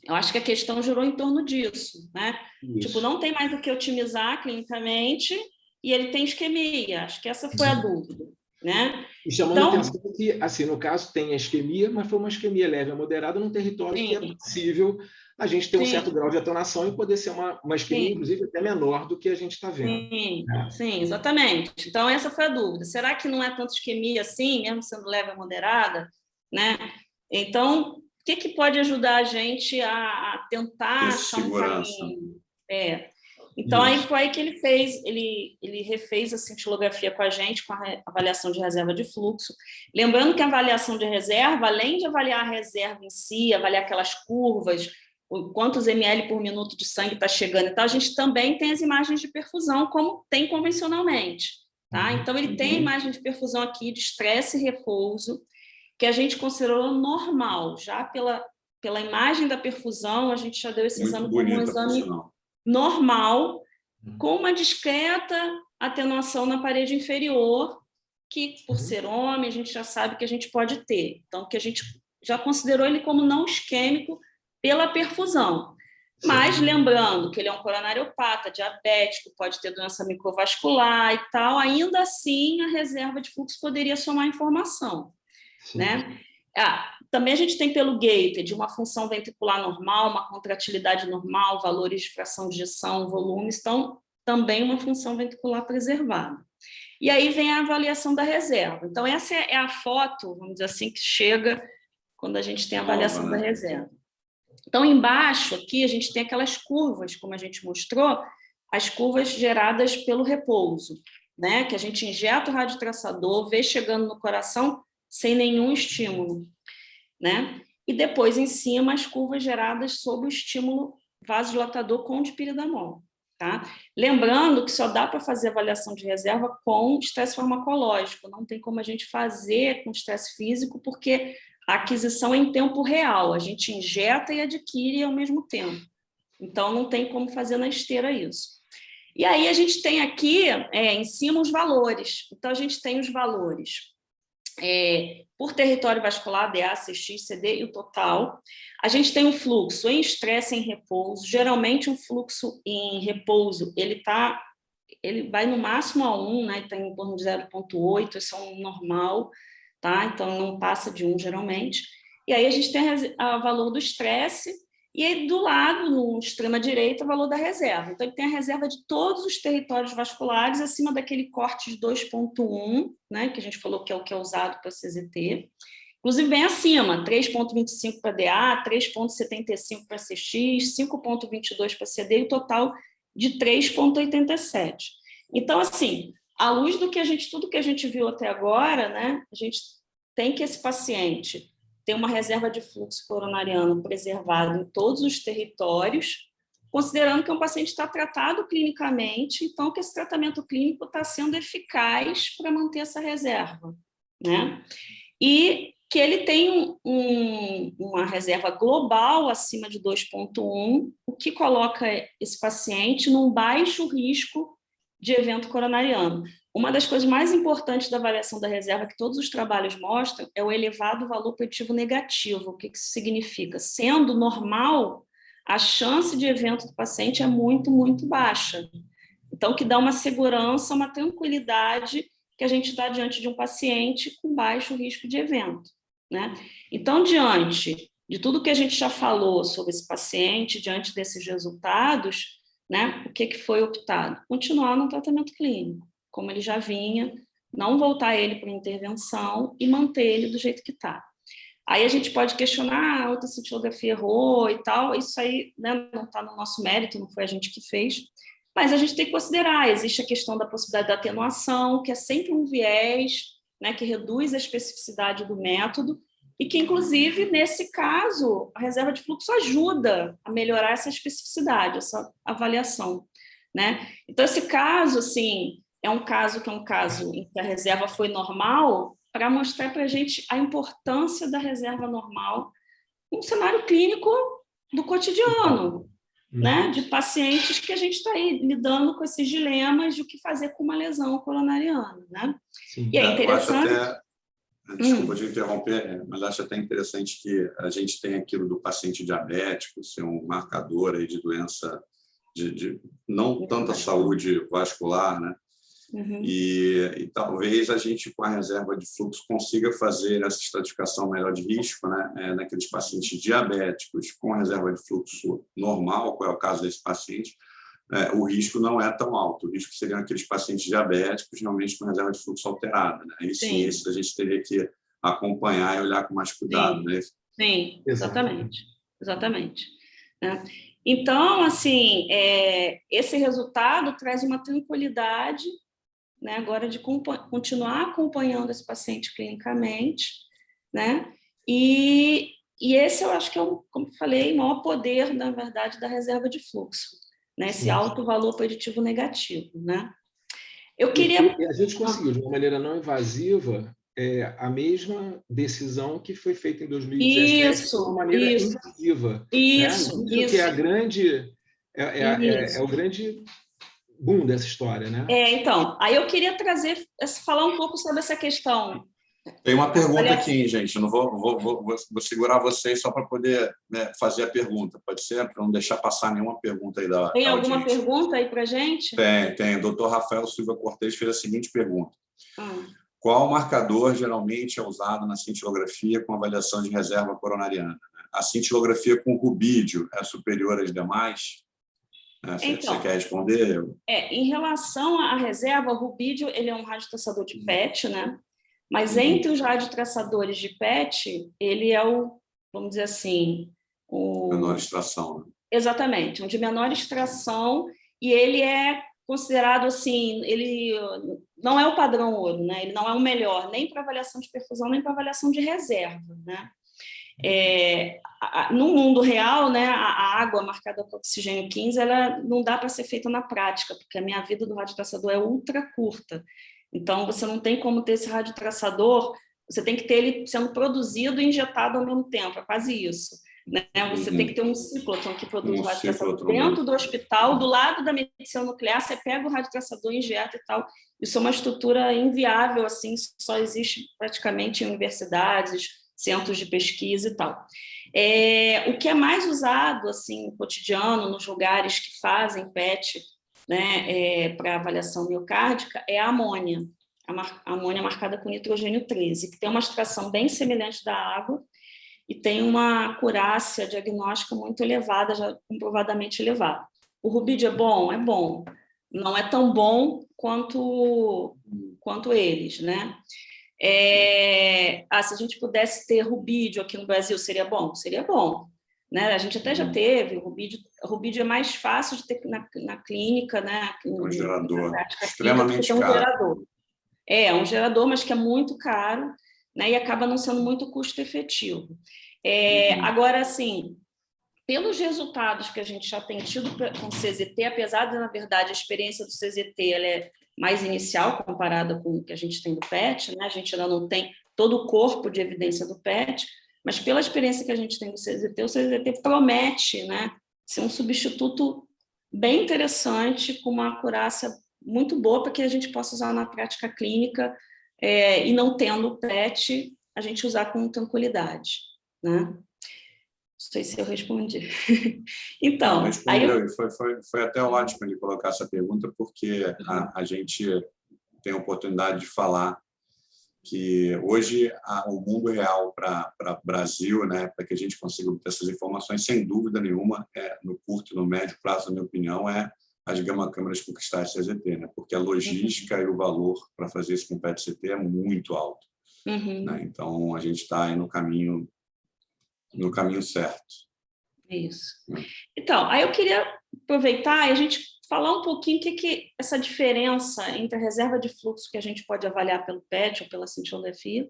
eu acho que a questão girou em torno disso, né? Tipo, não tem mais o que otimizar clinicamente e ele tem isquemia. Acho que essa foi a dúvida, né? E chamando a atenção que, assim, no caso, tem a isquemia, mas foi uma isquemia leve a moderada num território que é possível a gente ter um certo grau de atenuação e poder ser uma isquemia, inclusive, até menor do que a gente está vendo. Sim, exatamente. Então, essa foi a dúvida. Será que não é tanto isquemia assim, mesmo sendo leve a moderada? Né? Então, o que pode ajudar a gente a tentar achar um caminho? Então, aí foi aí que ele fez, ele refez a cintilografia com a gente, com a avaliação de reserva de fluxo. Lembrando que a avaliação de reserva, além de avaliar a reserva em si, avaliar aquelas curvas, quantos ml por minuto de sangue está chegando e tal, a gente também tem as imagens de perfusão, como tem convencionalmente. Tá? Então, ele tem a imagem de perfusão aqui de estresse e repouso, que a gente considerou normal. Já pela imagem da perfusão, a gente já deu esse exame como um exame normal, com uma discreta atenuação na parede inferior, que, por ser homem, a gente já sabe que a gente pode ter. Então, que a gente já considerou ele como não isquêmico pela perfusão. Mas, lembrando que ele é um coronariopata, diabético, pode ter doença microvascular e tal, ainda assim a reserva de fluxo poderia somar informação, né? Também a gente tem pelo gated uma função ventricular normal, uma contratilidade normal, valores de fração de ejeção, volumes, então também uma função ventricular preservada. E aí vem a avaliação da reserva. Então, essa é a foto, vamos dizer assim, que chega quando a gente tem a avaliação da reserva. Então, embaixo aqui, a gente tem aquelas curvas, como a gente mostrou, as curvas geradas pelo repouso, né? Que a gente injeta o radiotraçador, vê chegando no coração sem nenhum estímulo, né? E depois, em cima, as curvas geradas sob o estímulo vasodilatador com dipiridamol. Tá? Lembrando que só dá para fazer avaliação de reserva com estresse farmacológico, não tem como a gente fazer com estresse físico, porque a aquisição é em tempo real, a gente injeta e adquire ao mesmo tempo. Então, não tem como fazer na esteira isso. E aí a gente tem aqui, em cima, os valores. Então, a gente tem os valores por território vascular, DA, CX, CD e o total. A gente tem um fluxo em estresse, em repouso. Geralmente, um fluxo em repouso, ele vai no máximo a 1, né? Está em torno de 0,8, isso é um normal, tá? Então, não passa de 1, geralmente. E aí, a gente tem o valor do estresse, e aí, do lado, no extrema-direita, o valor da reserva. Então, ele tem a reserva de todos os territórios vasculares acima daquele corte de 2,1, né, que a gente falou que é o que é usado para CZT. Inclusive, bem acima, 3,25 para DA, 3,75 para CX, 5,22 para CD e o total de 3,87. Então, assim, à luz do que tudo que a gente viu até agora, né, a gente tem que esse paciente tem uma reserva de fluxo coronariano preservado em todos os territórios, considerando que é um paciente que está tratado clinicamente, então que esse tratamento clínico está sendo eficaz para manter essa reserva, né? E que ele tem uma reserva global acima de 2,1, o que coloca esse paciente num baixo risco de evento coronariano. Uma das coisas mais importantes da avaliação da reserva, que todos os trabalhos mostram, é o elevado valor preditivo negativo. O que isso significa? Sendo normal, a chance de evento do paciente é muito, muito baixa. Então, que dá uma segurança, uma tranquilidade que a gente está diante de um paciente com baixo risco de evento, né? Então, diante de tudo que a gente já falou sobre esse paciente, diante desses resultados, né, o que foi optado? Continuar no tratamento clínico, como ele já vinha, não voltar ele para intervenção e manter ele do jeito que está. Aí a gente pode questionar, a ultrascintilografia errou e tal, isso aí, né, não está no nosso mérito, não foi a gente que fez, mas a gente tem que considerar, existe a questão da possibilidade da atenuação, que é sempre um viés, né, que reduz a especificidade do método, e que, inclusive, nesse caso, a reserva de fluxo ajuda a melhorar essa especificidade, essa avaliação, né? Então, esse caso, assim, é um caso em que a reserva foi normal, para mostrar para a gente a importância da reserva normal no cenário clínico do cotidiano, né? De pacientes que a gente está aí lidando com esses dilemas de o que fazer com uma lesão coronariana, né? Sim. E é interessante... Desculpa te interromper, mas acho até interessante que a gente tem aquilo do paciente diabético ser um marcador aí de doença de não tanta saúde vascular, né? E talvez a gente, com a reserva de fluxo, consiga fazer essa estratificação melhor de risco, né? Naqueles pacientes diabéticos com reserva de fluxo normal, qual é o caso desse paciente, o risco não é tão alto. O risco seriam aqueles pacientes diabéticos, realmente com reserva de fluxo alterada, né? Aí sim, esse a gente teria que acompanhar e olhar com mais cuidado, né? Sim, exatamente. Né? Então, assim, esse resultado traz uma tranquilidade, né, agora de continuar acompanhando esse paciente clinicamente, né? E esse eu acho que é, como falei, o maior poder, na verdade, da reserva de fluxo, né? Esse alto valor preditivo negativo, né? Eu queria... A gente conseguiu, de uma maneira não invasiva, a mesma decisão que foi feita em 2017 de uma maneira invasiva. Isso que é a grande... É o grande boom dessa história, né? Então, aí eu queria falar um pouco sobre essa questão. Tem uma pergunta aqui, gente. Eu não vou segurar vocês só para poder, né, fazer a pergunta. Pode ser? Para não deixar passar nenhuma pergunta aí da Tem alguma audiência. pergunta aí para a gente? Tem. O doutor Rafael Silva Cortes fez a seguinte pergunta. Qual marcador geralmente é usado na cintilografia com avaliação de reserva coronariana? A cintilografia com rubídio é superior às demais? Então, você quer responder? Em relação à reserva, o rubídio ele é um radiotraçador de PET, né? Mas entre os radiotraçadores de PET, ele é vamos dizer assim, menor extração. Né? Exatamente, um de menor extração, e ele é considerado assim, ele não é o padrão ouro, né? Ele não é o melhor, nem para avaliação de perfusão, nem para avaliação de reserva, né? No mundo real, né, a água marcada com oxigênio 15, ela não dá para ser feita na prática, porque a minha vida do radiotraçador é ultra curta. Então, você não tem como ter esse radiotraçador, você tem que ter ele sendo produzido e injetado ao mesmo tempo, é quase isso. Né? Você tem que ter um ciclotrão que produz o radiotraçador dentro do hospital, do lado da medicina nuclear, você pega o radiotraçador, injeta e tal. Isso é uma estrutura inviável, assim, só existe praticamente em universidades, centros de pesquisa e tal. O que é mais usado, assim, no cotidiano, nos lugares que fazem PET, né, para avaliação miocárdica, é a amônia. A amônia marcada com nitrogênio 13, que tem uma extração bem semelhante da água e tem uma acurácia diagnóstica muito elevada, já comprovadamente elevada. O rubídio é bom? É bom. Não é tão bom quanto eles, né? Se a gente pudesse ter rubídio aqui no Brasil, seria bom? Seria bom. Né? A gente até já teve, o rubídio é mais fácil de ter na clínica, né? Um gerador extremamente caro. Gerador. É um gerador, mas que é muito caro, né? E acaba não sendo muito custo efetivo. Agora, assim, pelos resultados que a gente já tem tido com o CZT, apesar de, na verdade, a experiência do CZT ela é mais inicial comparada com o que a gente tem do PET, né? A gente ainda não tem todo o corpo de evidência do PET, mas pela experiência que a gente tem do CZT, o CZT promete, né, ser um substituto bem interessante, com uma acurácia muito boa para que a gente possa usar na prática clínica e não tendo PET, a gente usar com tranquilidade, né? Não sei se eu respondi. Então, respondeu, foi até ótimo ele colocar essa pergunta, porque a gente tem a oportunidade de falar que hoje o mundo real para o Brasil, né, para que a gente consiga obter essas informações, sem dúvida nenhuma, no curto e no médio prazo, na minha opinião, as gama-câmeras com cristais CZT, né, porque a logística e o valor para fazer isso com PET-CT é muito alto. Né, então, a gente está aí no caminho certo. Isso. Então, aí eu queria aproveitar e a gente falar um pouquinho o que essa diferença entre a reserva de fluxo que a gente pode avaliar pelo PET ou pela cintilografia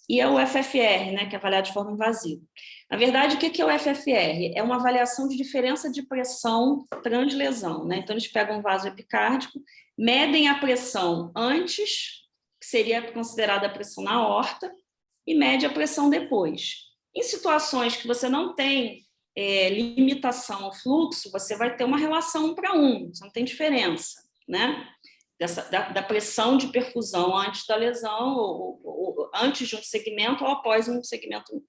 e o FFR, né, que é avaliado de forma invasiva. Na verdade, o que é o FFR? É uma avaliação de diferença de pressão translesão. Né? Então, eles pegam um vaso epicárdico, medem a pressão antes, que seria considerada a pressão na aorta, e mede a pressão depois. Em situações que você não tem limitação ao fluxo, você vai ter uma relação 1 para 1, você não tem diferença, né? Da pressão de perfusão antes da lesão, ou antes de um segmento ou após um segmento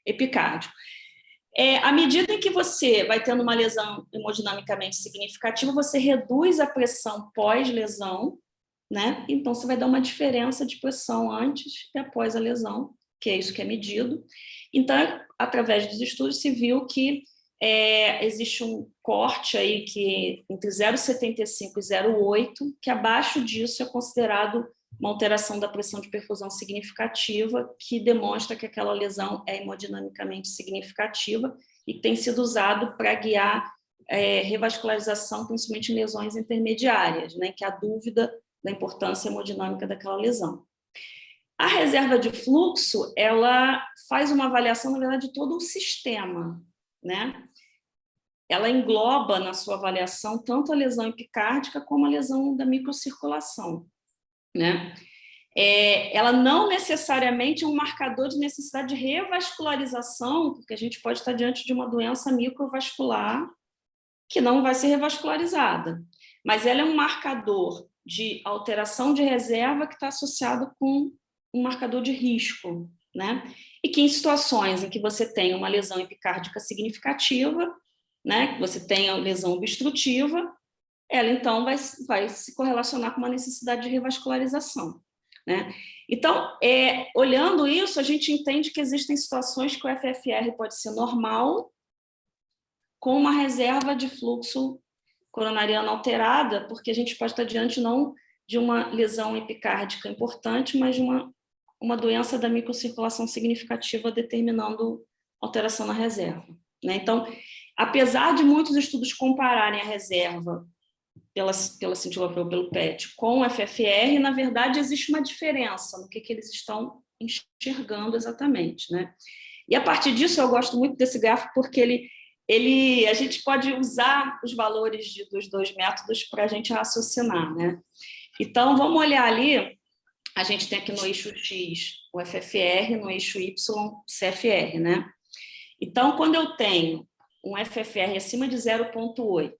epicárdico. À medida em que você vai tendo uma lesão hemodinamicamente significativa, você reduz a pressão pós-lesão, né? Então, você vai dar uma diferença de pressão antes e após a lesão, que é isso que é medido. Então, através dos estudos, se viu que existe um corte aí que entre 0,75 e 0,8, que abaixo disso é considerado uma alteração da pressão de perfusão significativa, que demonstra que aquela lesão é hemodinamicamente significativa e que tem sido usado para guiar revascularização, principalmente em lesões intermediárias, né, que há dúvida da importância hemodinâmica daquela lesão. A reserva de fluxo, ela faz uma avaliação, na verdade, de todo o sistema, né? Ela engloba na sua avaliação tanto a lesão epicárdica como a lesão da microcirculação, né? Ela não necessariamente é um marcador de necessidade de revascularização, porque a gente pode estar diante de uma doença microvascular que não vai ser revascularizada. mas ela é um marcador de alteração de reserva que está associado com um marcador de risco, né? E que em situações em que você tem uma lesão epicárdica significativa, né, que você tem a lesão obstrutiva, ela então vai se correlacionar com uma necessidade de revascularização, né? Então, olhando isso, a gente entende que existem situações que o FFR pode ser normal, com uma reserva de fluxo coronariano alterada, porque a gente pode estar diante não de uma lesão epicárdica importante, mas de uma doença da microcirculação significativa determinando alteração na reserva, né? Então, apesar de muitos estudos compararem a reserva pela cintilografia ou pelo PET com o FFR, na verdade, existe uma diferença no que eles estão enxergando exatamente, né? E a partir disso, eu gosto muito desse gráfico porque a gente pode usar os valores dos dois métodos para a gente raciocinar, né? Então, vamos olhar ali, a gente tem aqui no eixo X o FFR, no eixo Y o CFR, né? Então, quando eu tenho um FFR acima de 0,8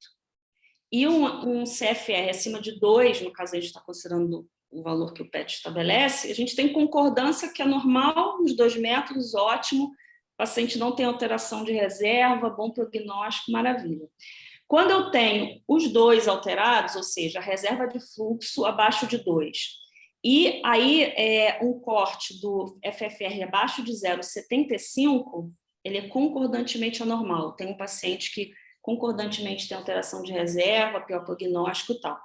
e um CFR acima de 2, no caso a gente está considerando o valor que o PET estabelece, a gente tem concordância que é normal nos dois métodos, ótimo, o paciente não tem alteração de reserva, bom prognóstico, maravilha. Quando eu tenho os dois alterados, ou seja, a reserva de fluxo abaixo de 2, e aí um corte do FFR abaixo de 0,75, ele é concordantemente anormal. Tem um paciente que concordantemente tem alteração de reserva, pior prognóstico e tal.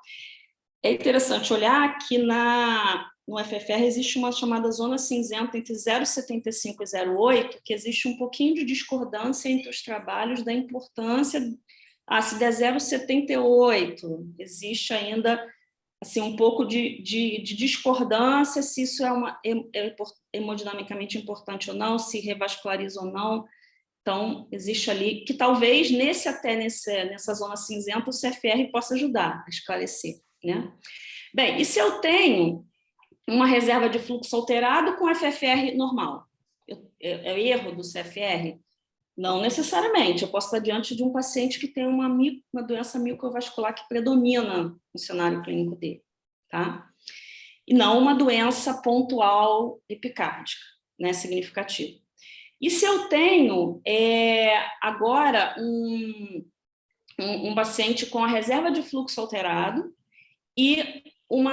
É interessante olhar que no FFR existe uma chamada zona cinzenta entre 0,75 e 0,8, que existe um pouquinho de discordância entre os trabalhos da importância. Se der 0,78, existe ainda assim, um pouco de discordância se isso é hemodinamicamente importante ou não, se revasculariza ou não. Então, existe ali que talvez nessa zona cinzenta o CFR possa ajudar a esclarecer, né? Bem, e se eu tenho uma reserva de fluxo alterado com FFR normal? É erro do CFR? Não necessariamente. Eu posso estar diante de um paciente que tem uma doença microvascular que predomina no cenário clínico dele, tá? E não uma doença pontual epicárdica, né, significativa. E se eu tenho agora um paciente com a reserva de fluxo alterado e um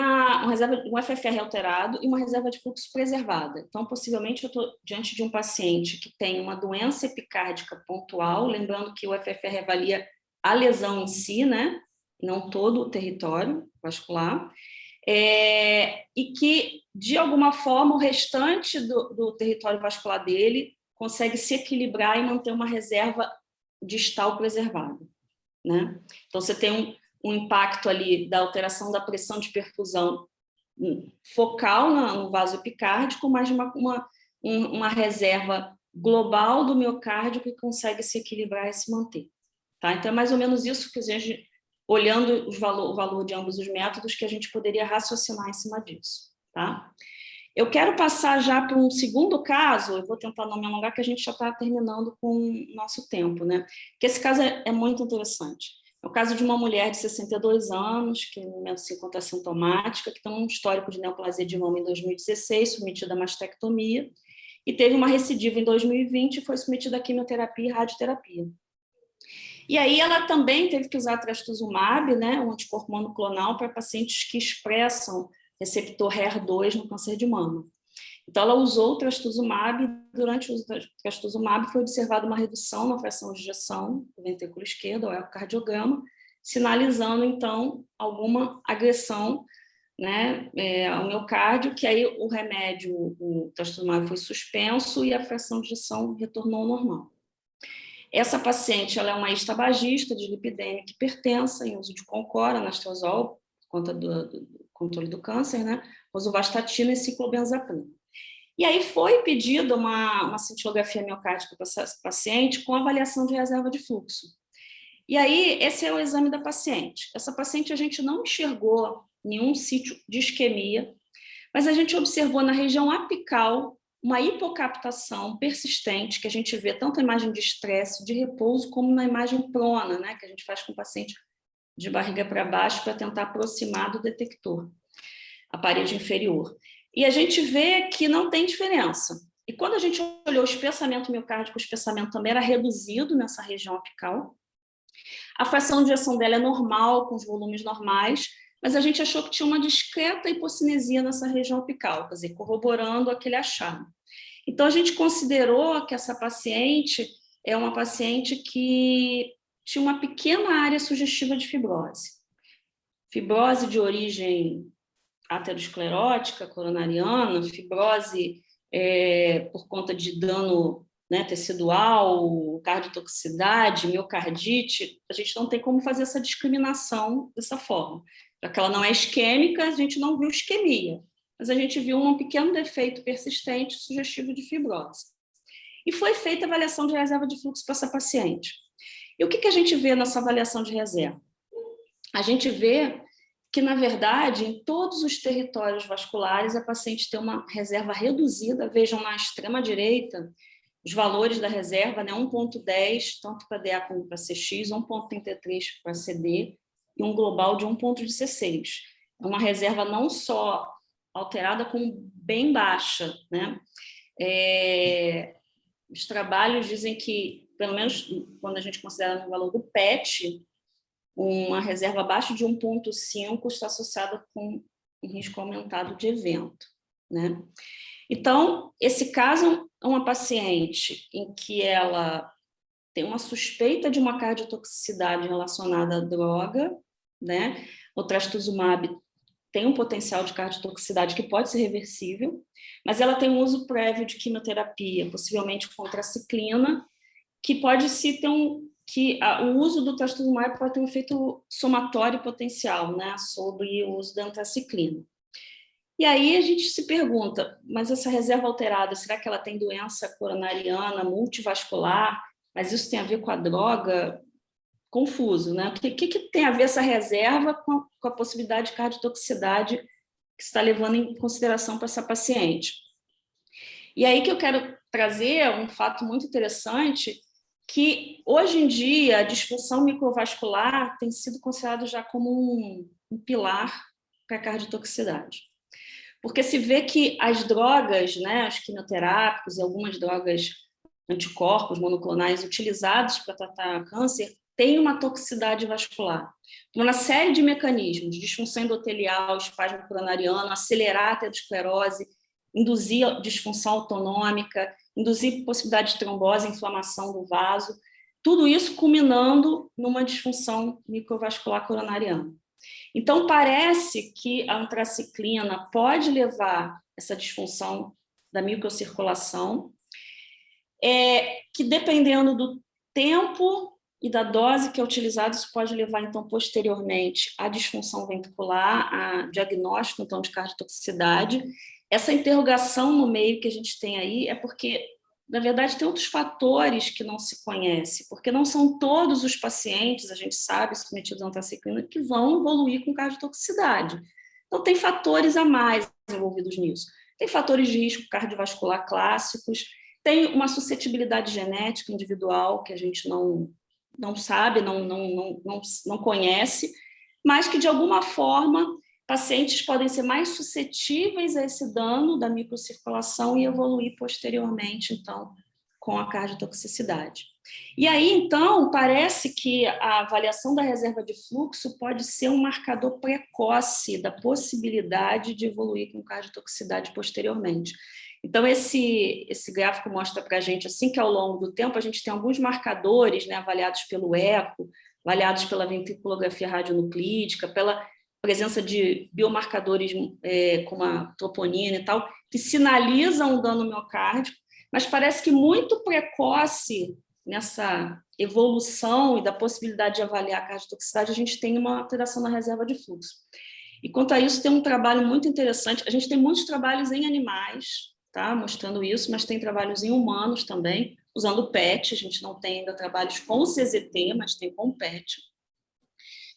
FFR alterado e uma reserva de fluxo preservada. Então, possivelmente, eu estou diante de um paciente que tem uma doença epicárdica pontual, lembrando que o FFR avalia a lesão em si, né? Não todo o território vascular, e que, de alguma forma, o restante do território vascular dele consegue se equilibrar e manter uma reserva distal preservada, né? Então, você tem um impacto ali da alteração da pressão de perfusão focal no vaso epicárdico, mas uma reserva global do miocárdio que consegue se equilibrar e se manter, tá? Então, é mais ou menos isso que a gente, olhando o valor de ambos os métodos, que a gente poderia raciocinar em cima disso, tá? Eu quero passar já para um segundo caso, eu vou tentar não me alongar, que a gente já está terminando com o nosso tempo, né? Porque esse caso é muito interessante. É o caso de uma mulher de 62 anos, que no momento se encontra assintomática, que tem um histórico de neoplasia de mama em 2016, submetida a mastectomia, e teve uma recidiva em 2020 e foi submetida a quimioterapia e radioterapia. E aí ela também teve que usar trastuzumab, né, um anticorpo monoclonal para pacientes que expressam receptor HER2 no câncer de mama. Então, ela usou o trastuzumab, durante o uso do trastuzumab foi observada uma redução na fração de ejeção do ventrículo esquerdo, ao ecocardiograma, sinalizando, então, alguma agressão, né, ao miocárdio, que aí o remédio, o trastuzumab foi suspenso e a fração de ejeção retornou ao normal. Essa paciente, ela é uma ex-tabagista, dislipidêmica hipertensa, em uso de Concora, anastrozol, por conta do controle do câncer, né, rosuvastatina e ciclobenzaprina. E aí foi pedida uma cintilografia miocárdica para essa paciente com avaliação de reserva de fluxo. E aí, esse é o exame da paciente. Essa paciente a gente não enxergou nenhum sítio de isquemia, mas a gente observou na região apical uma hipocaptação persistente, que a gente vê tanto na imagem de estresse, de repouso, como na imagem prona, né, que a gente faz com o paciente de barriga para baixo para tentar aproximar do detector, a parede inferior. E a gente vê que não tem diferença. E quando a gente olhou o espessamento miocárdico, o espessamento também era reduzido nessa região apical. A fração de ejeção dela é normal, com os volumes normais, mas a gente achou que tinha uma discreta hipocinesia nessa região apical, quer dizer, corroborando aquele achado. Então, a gente considerou que essa paciente é uma paciente que tinha uma pequena área sugestiva de fibrose. Fibrose de origem aterosclerótica, coronariana, fibrose por conta de dano, né, tecidual, cardiotoxicidade, miocardite. A gente não tem como fazer essa discriminação dessa forma. Já que ela não é isquêmica, a gente não viu isquemia, mas a gente viu um pequeno defeito persistente sugestivo de fibrose. E foi feita a avaliação de reserva de fluxo para essa paciente. E o que a gente vê nessa avaliação de reserva? A gente vê que, na verdade, em todos os territórios vasculares, a paciente tem uma reserva reduzida. Vejam na extrema-direita os valores da reserva, né? 1,10, tanto para DA como para CX, 1,33 para CD, e um global de 1,16. É uma reserva não só alterada, como bem baixa, né? Os trabalhos dizem que, pelo menos quando a gente considera no valor do PET, uma reserva abaixo de 1,5 está associada com um risco aumentado de evento, né? Então, esse caso é uma paciente em que ela tem uma suspeita de uma cardiotoxicidade relacionada à droga, né? O trastuzumab tem um potencial de cardiotoxicidade que pode ser reversível, mas ela tem um uso prévio de quimioterapia, possivelmente com antraciclina, que pode se ter o uso do trastuzumab pode ter um efeito somatório potencial, né, sobre o uso da antraciclina. E aí a gente se pergunta, mas essa reserva alterada, será que ela tem doença coronariana multivascular? Mas isso tem a ver com a droga? Confuso, né? O que tem a ver essa reserva com a possibilidade de cardiotoxicidade que está levando em consideração para essa paciente? E aí que eu quero trazer um fato muito interessante, que hoje em dia a disfunção microvascular tem sido considerada já como um pilar para a cardiotoxicidade. Porque se vê que as drogas, né, os quimioterápicos e algumas drogas anticorpos monoclonais utilizados para tratar câncer têm uma toxicidade vascular. Uma série de mecanismos, disfunção endotelial, espasmo coronariano, acelerar a aterosclerose, induzir disfunção autonômica, induzir possibilidade de trombose, inflamação do vaso, tudo isso culminando numa disfunção microvascular coronariana. Então, parece que a antraciclina pode levar essa disfunção da microcirculação, que dependendo do tempo e da dose que é utilizada, isso pode levar, então, posteriormente, à disfunção ventricular, a diagnóstico, então, de cardiotoxicidade. Essa interrogação no meio que a gente tem aí é porque, na verdade, tem outros fatores que não se conhece, porque não são todos os pacientes, a gente sabe, submetidos à antraciclina, que vão evoluir com cardiotoxicidade. Então, tem fatores a mais envolvidos nisso. Tem fatores de risco cardiovascular clássicos, tem uma suscetibilidade genética individual que a gente não sabe, não conhece, mas que, de alguma forma, pacientes podem ser mais suscetíveis a esse dano da microcirculação e evoluir posteriormente, então, com a cardiotoxicidade. E aí, então, parece que a avaliação da reserva de fluxo pode ser um marcador precoce da possibilidade de evoluir com cardiotoxicidade posteriormente. Então, esse gráfico mostra para a gente assim que, ao longo do tempo, a gente tem alguns marcadores, né, avaliados pelo eco, avaliados pela ventriculografia radionuclídica, pela presença de biomarcadores como a troponina e tal, que sinalizam um dano miocárdico, mas parece que muito precoce nessa evolução e da possibilidade de avaliar a cardiotoxicidade, a gente tem uma alteração na reserva de fluxo. E quanto a isso, tem um trabalho muito interessante. A gente tem muitos trabalhos em animais, tá, mostrando isso, mas tem trabalhos em humanos também, usando PET. A gente não tem ainda trabalhos com CZT, mas tem com PET.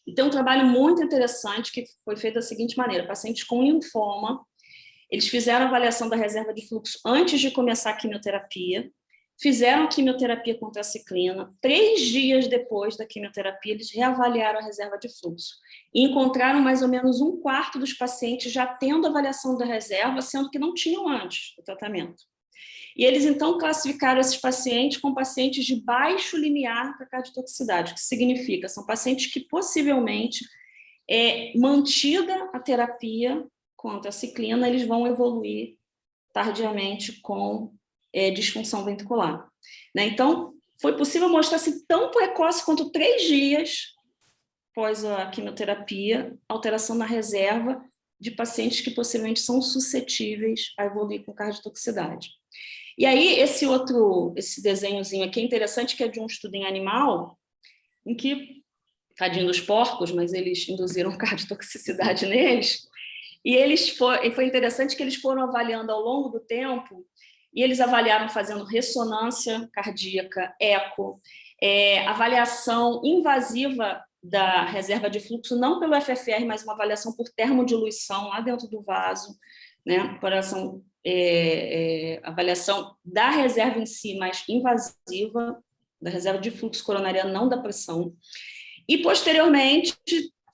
E tem um trabalho muito interessante que foi feito da seguinte maneira: pacientes com linfoma, eles fizeram a avaliação da reserva de fluxo antes de começar a quimioterapia, fizeram a quimioterapia com tetraciclina. 3 dias depois da quimioterapia, eles reavaliaram a reserva de fluxo e encontraram mais ou menos 1/4 dos pacientes já tendo avaliação da reserva, sendo que não tinham antes do tratamento. E eles, então, classificaram esses pacientes como pacientes de baixo limiar para cardiotoxicidade, o que significa, são pacientes que possivelmente, mantida a terapia com tetraciclina, eles vão evoluir tardiamente com disfunção ventricular. Né? Então, foi possível mostrar assim, tão precoce quanto 3 dias após a quimioterapia, alteração na reserva de pacientes que possivelmente são suscetíveis a evoluir com cardiotoxicidade. E aí, esse desenhozinho aqui é interessante, que é de um estudo em animal, em que, tadinho dos porcos, mas eles induziram cardiotoxicidade neles, e foi interessante que eles foram avaliando ao longo do tempo, e eles avaliaram fazendo ressonância cardíaca, eco, avaliação invasiva da reserva de fluxo, não pelo FFR, mas uma avaliação por termodiluição lá dentro do vaso, né? Avaliação da reserva em si, mas invasiva, da reserva de fluxo coronariano, não da pressão. E, posteriormente,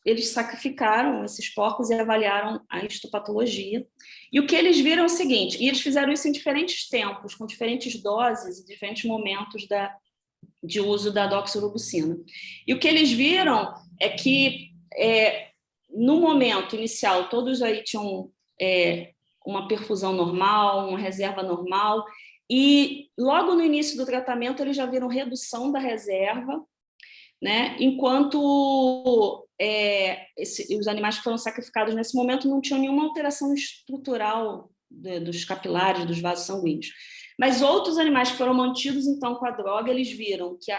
eles sacrificaram esses porcos e avaliaram a histopatologia. E o que eles viram é o seguinte, e eles fizeram isso em diferentes tempos, com diferentes doses e diferentes momentos de uso da doxorubicina. E o que eles viram é que, no momento inicial, todos aí tinham uma perfusão normal, uma reserva normal, e logo no início do tratamento eles já viram redução da reserva, né? Enquanto os animais que foram sacrificados nesse momento não tinham nenhuma alteração estrutural dos capilares, dos vasos sanguíneos. Mas outros animais que foram mantidos, então, com a droga, eles viram que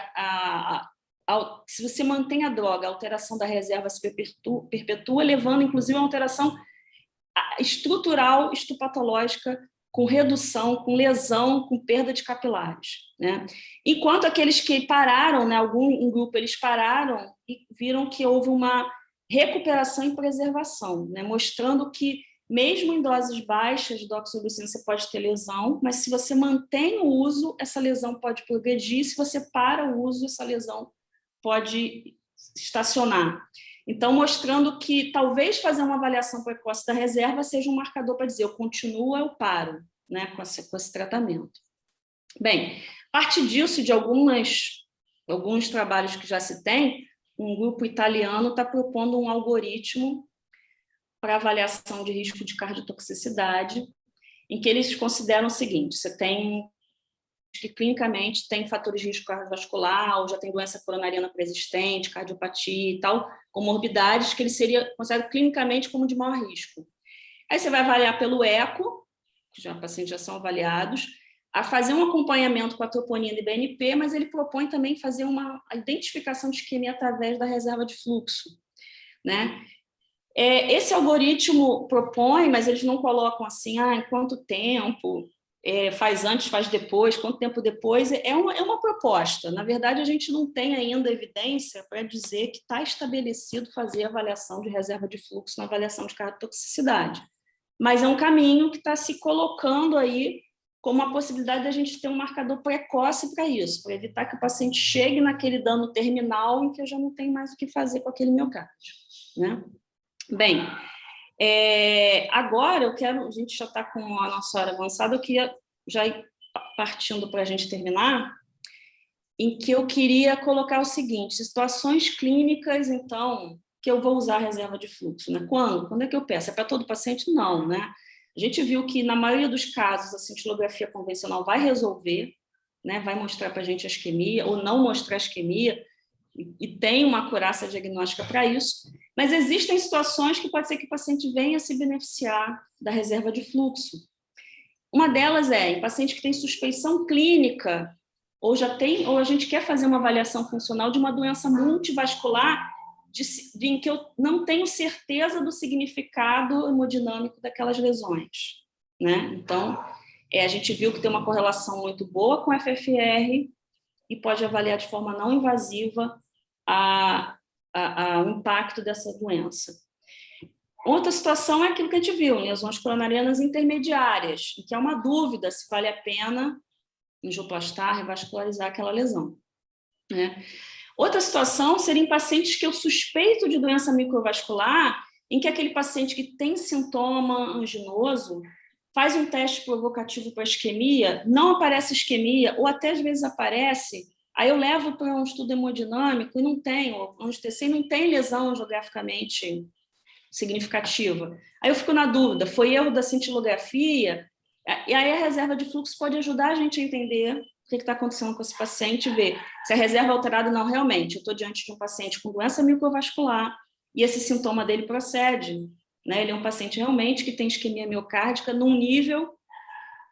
se você mantém a droga, a alteração da reserva se perpetua, levando, inclusive, a uma alteração estrutural, histopatológica, com redução, com lesão, com perda de capilares. Né? Enquanto aqueles que pararam, né, um grupo, eles pararam e viram que houve uma recuperação e preservação, né, mostrando que, mesmo em doses baixas de doxorubicina, você pode ter lesão, mas se você mantém o uso, essa lesão pode progredir, se você para o uso, essa lesão pode estacionar. Então, mostrando que talvez fazer uma avaliação precoce da reserva seja um marcador para dizer eu continuo ou eu paro, né, com esse tratamento. Bem, a partir disso, de alguns trabalhos que já se tem, um grupo italiano está propondo um algoritmo para avaliação de risco de cardiotoxicidade, em que eles consideram o seguinte, você tem que clinicamente tem fatores de risco cardiovascular, ou já tem doença coronariana pré-existente, cardiopatia e tal, comorbidades que ele seria considerado clinicamente como de maior risco. Aí você vai avaliar pelo eco, que já pacientes já são avaliados, a fazer um acompanhamento com a troponina e BNP, mas ele propõe também fazer a identificação de isquemia através da reserva de fluxo, né? Esse algoritmo propõe, mas eles não colocam assim, em quanto tempo, faz antes, faz depois, quanto tempo depois, é uma proposta. Na verdade, a gente não tem ainda evidência para dizer que está estabelecido fazer avaliação de reserva de fluxo na avaliação de cardiotoxicidade. Mas é um caminho que está se colocando aí como uma possibilidade de a gente ter um marcador precoce para isso, para evitar que o paciente chegue naquele dano terminal em que eu já não tenho mais o que fazer com aquele miocárdio, né? Bem, agora a gente já está com a nossa hora avançada, eu queria já ir partindo para a gente terminar, em que eu queria colocar o seguinte, situações clínicas, então, que eu vou usar a reserva de fluxo, né? Quando é que eu peço? É para todo paciente? Não, né? A gente viu que, na maioria dos casos, a cintilografia convencional vai resolver, né? Vai mostrar para a gente a isquemia, ou não mostrar a isquemia, e tem uma acurácia diagnóstica para isso, mas existem situações que pode ser que o paciente venha se beneficiar da reserva de fluxo. Uma delas em paciente que tem suspeição clínica, ou a gente quer fazer uma avaliação funcional de uma doença multivascular, em que eu não tenho certeza do significado hemodinâmico daquelas lesões, né? Então, a gente viu que tem uma correlação muito boa com FFR e pode avaliar de forma não invasiva o impacto dessa doença. Outra situação é aquilo que a gente viu, lesões coronarianas intermediárias, em que há uma dúvida se vale a pena angioplastar, revascularizar aquela lesão, né? Outra situação seria em pacientes que eu suspeito de doença microvascular, em que aquele paciente que tem sintoma anginoso faz um teste provocativo para isquemia, não aparece isquemia, ou até às vezes aparece, aí eu levo para um estudo hemodinâmico e não tem, o ANGIO-TC não tem lesão angiograficamente significativa. Aí eu fico na dúvida, foi erro da cintilografia? E aí a reserva de fluxo pode ajudar a gente a entender o que está acontecendo com esse paciente e ver se a reserva é alterada ou não. Realmente, eu estou diante de um paciente com doença microvascular e esse sintoma dele procede, né? Ele é um paciente realmente que tem isquemia miocárdica num nível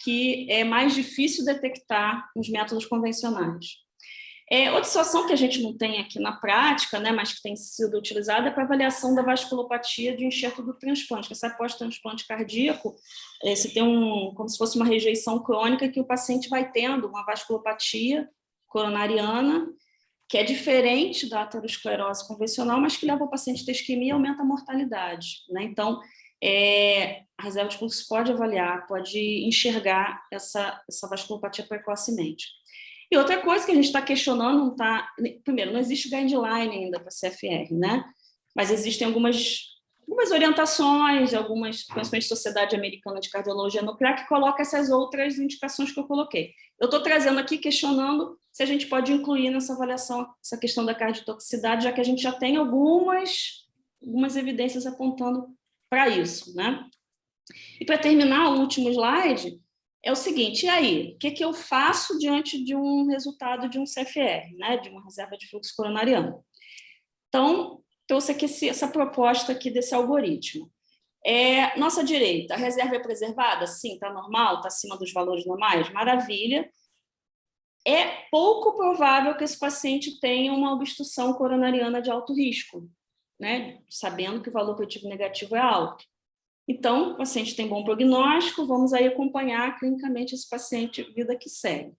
que é mais difícil detectar nos métodos convencionais. Outra situação que a gente não tem aqui na prática, né, mas que tem sido utilizada, é para avaliação da vasculopatia de enxerto do transplante, que essa pós-transplante cardíaco, se tem como se fosse uma rejeição crônica, que o paciente vai tendo uma vasculopatia coronariana, que é diferente da aterosclerose convencional, mas que leva o paciente a ter isquemia e aumenta a mortalidade, né? Então, a reserva de fluxo pode avaliar, pode enxergar essa vasculopatia precocemente. E outra coisa que a gente está questionando, primeiro, não existe guideline ainda para CFR, né? Mas existem algumas orientações, principalmente Sociedade Americana de Cardiologia Nuclear, que coloca essas outras indicações que eu coloquei. Eu estou trazendo aqui, questionando se a gente pode incluir nessa avaliação essa questão da cardiotoxicidade, já que a gente já tem algumas evidências apontando para isso, né? E para terminar, o último slide é o seguinte, e aí? O que eu faço diante de um resultado de um CFR, né? De uma reserva de fluxo coronariano? Então, trouxe aqui essa proposta aqui desse algoritmo. Nossa direita, a reserva é preservada? Sim, está normal, está acima dos valores normais? Maravilha. É pouco provável que esse paciente tenha uma obstrução coronariana de alto risco, né? Sabendo que o valor preditivo negativo é alto. Então, o paciente tem bom prognóstico, vamos aí acompanhar clinicamente esse paciente, vida que segue.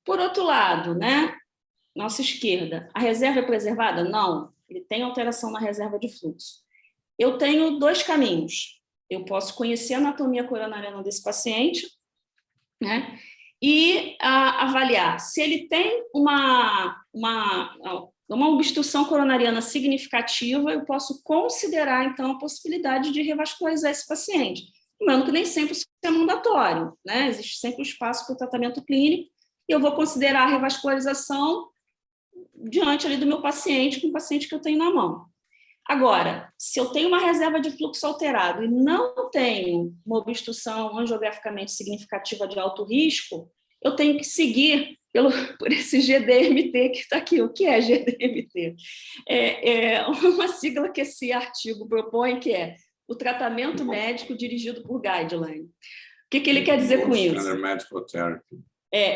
Por outro lado, né, nossa esquerda, a reserva é preservada? Não, ele tem alteração na reserva de fluxo. Eu tenho dois caminhos. Eu posso conhecer a anatomia coronariana desse paciente, né, e avaliar se ele tem uma obstrução coronariana significativa, eu posso considerar, então, a possibilidade de revascularizar esse paciente. Lembrando que nem sempre isso é mandatório, né? Existe sempre um espaço para o tratamento clínico, e eu vou considerar a revascularização diante ali do meu paciente, com o paciente que eu tenho na mão. Agora, se eu tenho uma reserva de fluxo alterado e não tenho uma obstrução angiograficamente significativa de alto risco, eu tenho que seguir por esse GDMT que está aqui. O que é GDMT? É uma sigla que esse artigo propõe, que é o tratamento médico dirigido por guideline. O que ele quer dizer com isso?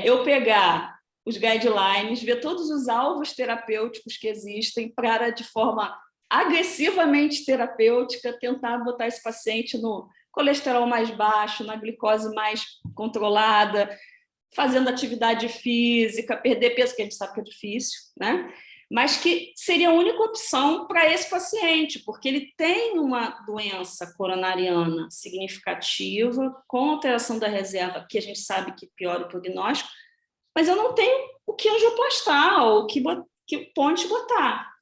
Eu pegar os guidelines, ver todos os alvos terapêuticos que existem para, de forma agressivamente terapêutica, tentar botar esse paciente no colesterol mais baixo, na glicose mais controlada, fazendo atividade física, perder peso, que a gente sabe que é difícil, né? Mas que seria a única opção para esse paciente, porque ele tem uma doença coronariana significativa, com alteração da reserva, que a gente sabe que piora o prognóstico, mas eu não tenho o que angioplastar ou que ponte botar.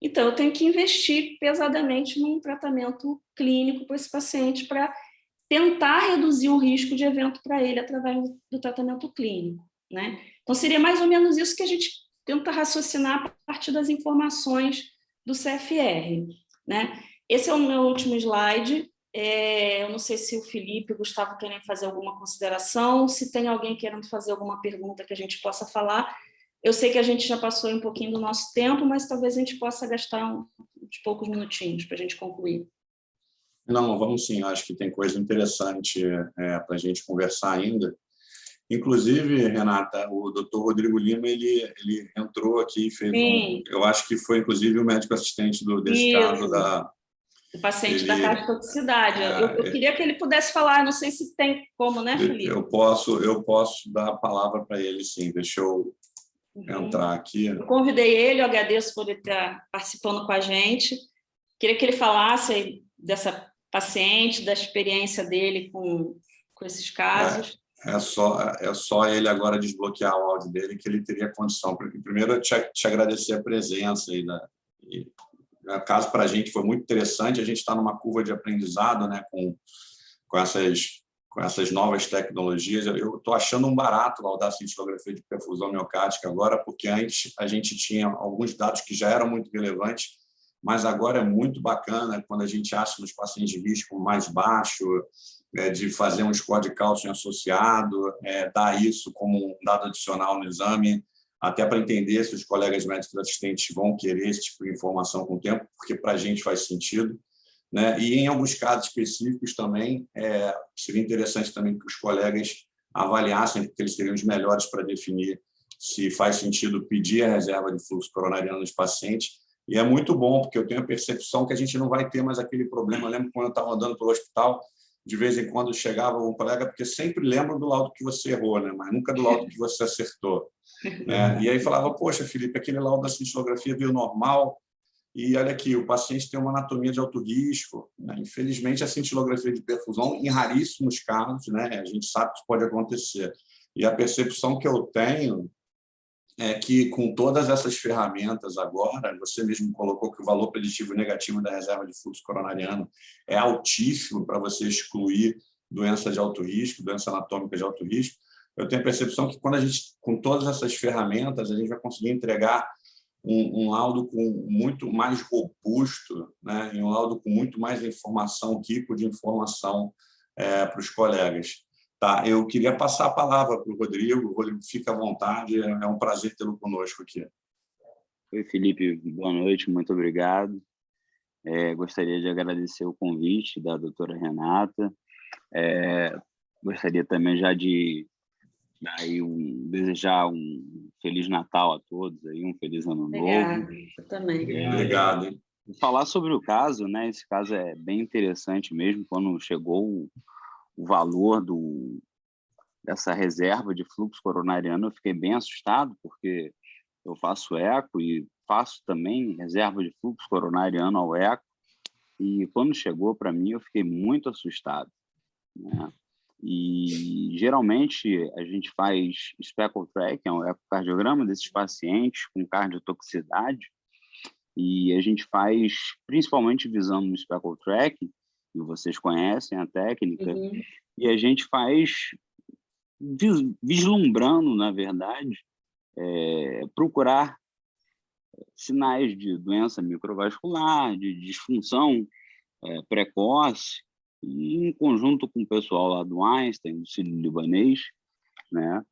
Então, eu tenho que investir pesadamente num tratamento clínico para esse paciente para tentar reduzir o risco de evento para ele através do tratamento clínico, né? Então, seria mais ou menos isso que a gente tenta raciocinar a partir das informações do CFR, né? Esse é o meu último slide. Eu não sei se o Felipe e o Gustavo querem fazer alguma consideração, se tem alguém querendo fazer alguma pergunta que a gente possa falar. Eu sei que a gente já passou um pouquinho do nosso tempo, mas talvez a gente possa gastar uns poucos minutinhos para a gente concluir. Não, vamos sim. Acho que tem coisa interessante para a gente conversar ainda. Inclusive, Renata, o doutor Rodrigo Lima, ele entrou aqui e fez eu acho que foi, inclusive, o médico assistente desse caso o paciente da cardiotoxicidade. Eu queria que ele pudesse falar, não sei se tem como, né, Felipe? Eu posso dar a palavra para ele, sim. Deixa eu entrar aqui. Eu convidei ele, eu agradeço por ele estar participando com a gente. Queria que ele falasse dessa paciente, da experiência dele com esses casos. É só ele agora desbloquear o áudio dele que ele teria condição. Primeiro, eu te agradecer a presença. O caso para a gente foi muito interessante. A gente está numa curva de aprendizado, né, com essas novas tecnologias. Eu estou achando um barato a cintilografia de perfusão miocárdica agora, porque antes a gente tinha alguns dados que já eram muito relevantes, mas agora é muito bacana quando a gente acha nos pacientes de risco mais baixo, de fazer um score de cálcio associado, dar isso como um dado adicional no exame, até para entender se os colegas médicos assistentes vão querer esse tipo de informação com o tempo, porque para a gente faz sentido, né? E em alguns casos específicos também, seria interessante também que os colegas avaliassem, porque eles seriam os melhores para definir se faz sentido pedir a reserva de fluxo coronariano nos pacientes. E é muito bom, porque eu tenho a percepção que a gente não vai ter mais aquele problema. Eu lembro quando eu estava andando pelo hospital, de vez em quando chegava um colega, porque sempre lembra do laudo que você errou, né? Mas nunca do laudo que você acertou. Né? E aí falava, poxa, Felipe, aquele laudo da cintilografia veio normal, e olha aqui, o paciente tem uma anatomia de alto risco. Né? Infelizmente, a cintilografia de perfusão, em raríssimos casos, né? A gente sabe que isso pode acontecer. E a percepção que eu tenho é que, com todas essas ferramentas agora, você mesmo colocou que o valor preditivo negativo da reserva de fluxo coronariano é altíssimo para você excluir doença de alto risco, doença anatômica de alto risco. Eu tenho a percepção que, quando a gente, com todas essas ferramentas, a gente vai conseguir entregar um laudo muito mais robusto, né? E um laudo com muito mais informação, rico de informação para os colegas. Tá, eu queria passar a palavra para o Rodrigo. Rodrigo, fica à vontade, é um prazer tê-lo conosco aqui. Oi, Felipe, boa noite, muito obrigado. Gostaria de agradecer o convite da doutora Renata. Gostaria também já de desejar um Feliz Natal a todos, aí, um Feliz Ano Novo. Eu também. Obrigado. Hein? Falar sobre o caso, né? Esse caso é bem interessante mesmo. Quando chegou o valor dessa reserva de fluxo coronariano, eu fiquei bem assustado, porque eu faço eco e faço também reserva de fluxo coronariano ao eco, e quando chegou para mim, eu fiquei muito assustado, né? E geralmente a gente faz speckle track, é um ecocardiograma desses pacientes com cardiotoxicidade, e a gente faz principalmente visando no speckle track, e vocês conhecem a técnica, e a gente faz vislumbrando, na verdade, procurar sinais de doença microvascular, de disfunção precoce, e em conjunto com o pessoal lá do Einstein, do Sírio-Libanês, né,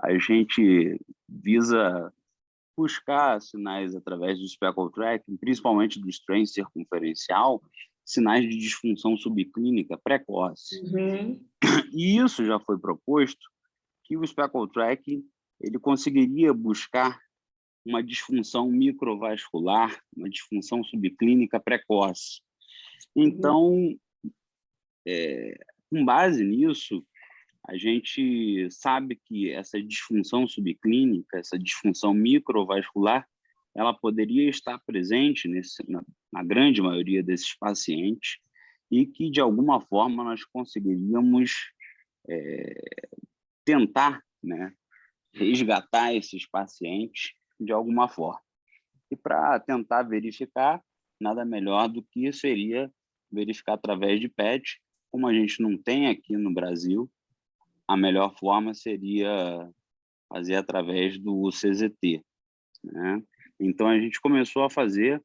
a gente visa buscar sinais através do speckle tracking, principalmente do strain circunferencial, sinais de disfunção subclínica precoce. E isso já foi proposto, que o speckle tracking ele conseguiria buscar uma disfunção microvascular, uma disfunção subclínica precoce. Então, com base nisso, a gente sabe que essa disfunção subclínica, essa disfunção microvascular, ela poderia estar presente na grande maioria desses pacientes, e que, de alguma forma, nós conseguiríamos tentar, né, resgatar esses pacientes de alguma forma. E para tentar verificar, nada melhor do que seria verificar através de PET. Como a gente não tem aqui no Brasil, a melhor forma seria fazer através do CZT, né? Então, a gente começou a fazer,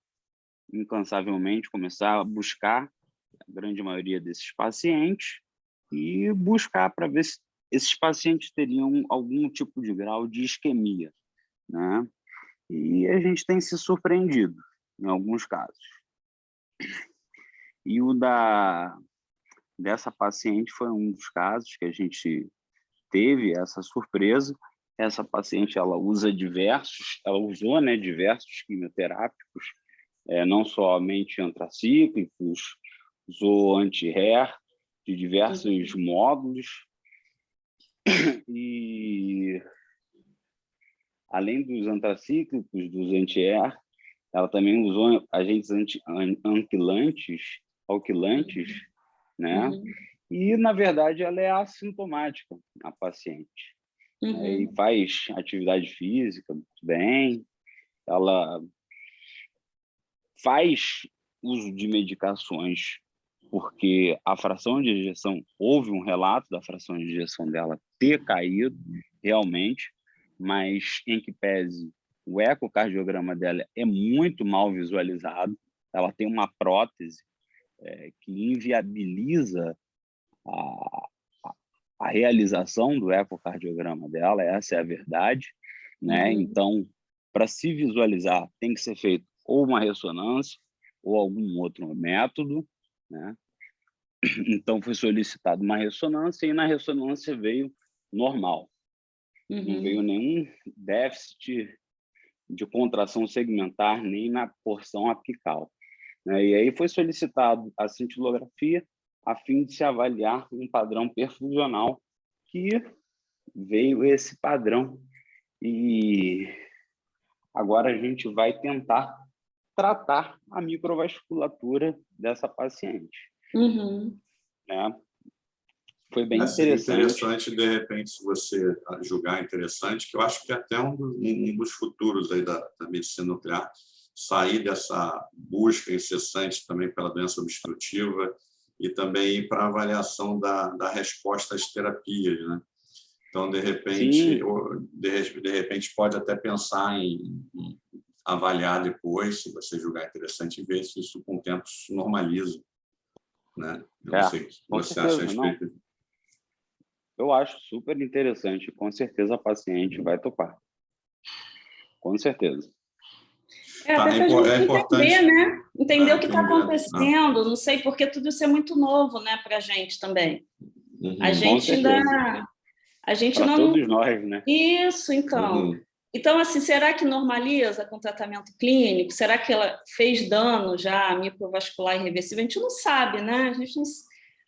incansavelmente, começar a buscar a grande maioria desses pacientes e buscar para ver se esses pacientes teriam algum tipo de grau de isquemia, né? E a gente tem se surpreendido em alguns casos. E o dessa paciente foi um dos casos que a gente teve essa surpresa. Essa paciente, ela usou, né, diversos quimioterápicos, não somente antracíclicos, usou anti-HER de diversos módulos, e além dos antracíclicos, dos anti-HER, ela também usou agentes alquilantes, né? e, na verdade, ela é assintomática, a paciente. E faz atividade física muito bem, ela faz uso de medicações porque a fração de ejeção, houve um relato da fração de ejeção dela ter caído realmente, mas em que pese o ecocardiograma dela é muito mal visualizado, ela tem uma prótese que inviabiliza a realização do ecocardiograma dela, essa é a verdade, né? Então, para se visualizar, tem que ser feito ou uma ressonância ou algum outro método, né? Então, foi solicitada uma ressonância e na ressonância veio normal. Não veio nenhum déficit de contração segmentar nem na porção apical, né? E aí foi solicitado a cintilografia a fim de se avaliar um padrão perfusional, que veio esse padrão. E agora a gente vai tentar tratar a microvasculatura dessa paciente. Né? Foi bem interessante, de repente, se você julgar interessante, que eu acho que até um dos futuros aí da medicina nuclear, sair dessa busca incessante também pela doença obstrutiva e também ir para a avaliação da resposta às terapias, né? Então, de repente pode até pensar em avaliar depois, se você julgar interessante, e ver se isso com o tempo se normaliza, né? Eu não sei o que você acha a respeito. Eu acho super interessante. Com certeza a paciente vai topar. Com certeza. Até para a gente entender, né? Entender o que está acontecendo. Não sei, porque tudo isso é muito novo, né, para a gente também. A gente ainda... A gente não... todos nós, né? Isso, então. Então, assim, será que normaliza com tratamento clínico? Será que ela fez dano já microvascular irreversível? A gente não sabe, né? A gente não...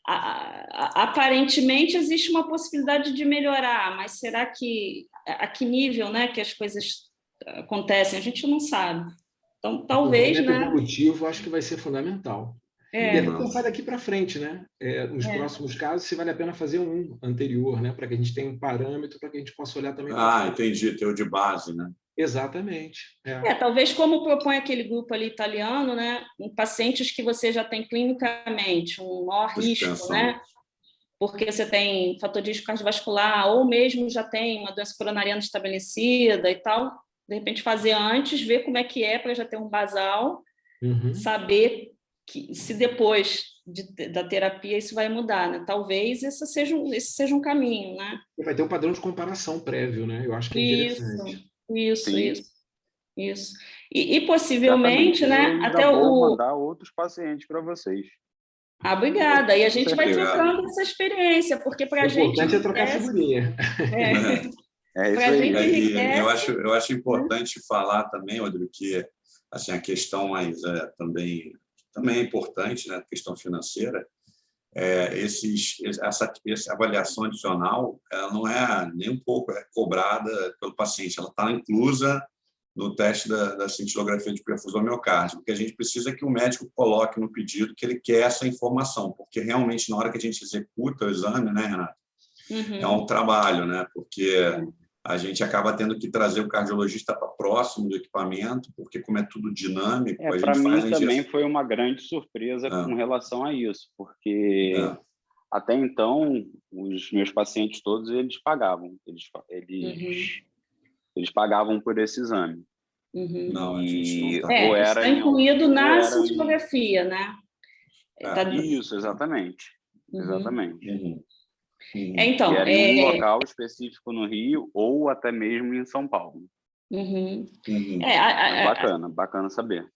Aparentemente existe uma possibilidade de melhorar, mas será que a que nível, né, que as coisas acontecem? A gente não sabe. Então, talvez, né? O evolutivo acho que vai ser fundamental. E até pensar daqui para frente, né? Nos próximos casos, se vale a pena fazer um anterior, né? Para que a gente tenha um parâmetro, para que a gente possa olhar também. Entendi, ter o de base, né? Exatamente. Talvez como propõe aquele grupo ali italiano, né? Em pacientes que você já tem clinicamente um maior risco, né? Porque você tem fator de risco cardiovascular ou mesmo já tem uma doença coronariana estabelecida e tal, de repente fazer antes, ver como é que é para já ter um basal, saber que se depois da terapia isso vai mudar, né? Talvez esse seja um caminho, né? Vai ter um padrão de comparação prévio, né? Eu acho que é interessante. Isso. E possivelmente, né? Eu até vou mandar outros pacientes para vocês. Obrigada. E a gente vai trocando essa experiência, porque para a gente... O importante é trocar figurinha. É isso aí. Eu acho importante falar também, Rodrigo, que assim, a questão mais também é importante, né? A questão financeira. Essa avaliação adicional, ela não é nem um pouco cobrada pelo paciente, ela está inclusa no teste da cintilografia de perfusão miocárdica, porque a gente precisa que o médico coloque no pedido que ele quer essa informação, porque realmente na hora que a gente executa o exame, né, Renata, é um trabalho, né, porque a gente acaba tendo que trazer o cardiologista para próximo do equipamento, porque como é tudo dinâmico, a gente para mim faz também foi uma grande surpresa com relação a isso, porque até então os meus pacientes todos eles pagavam, eles pagavam por esse exame. Não, a gente não ou era está incluído na cintilografia, né? Isso, exatamente. Exatamente. Então, era em um local específico no Rio ou até mesmo em São Paulo. Bacana saber.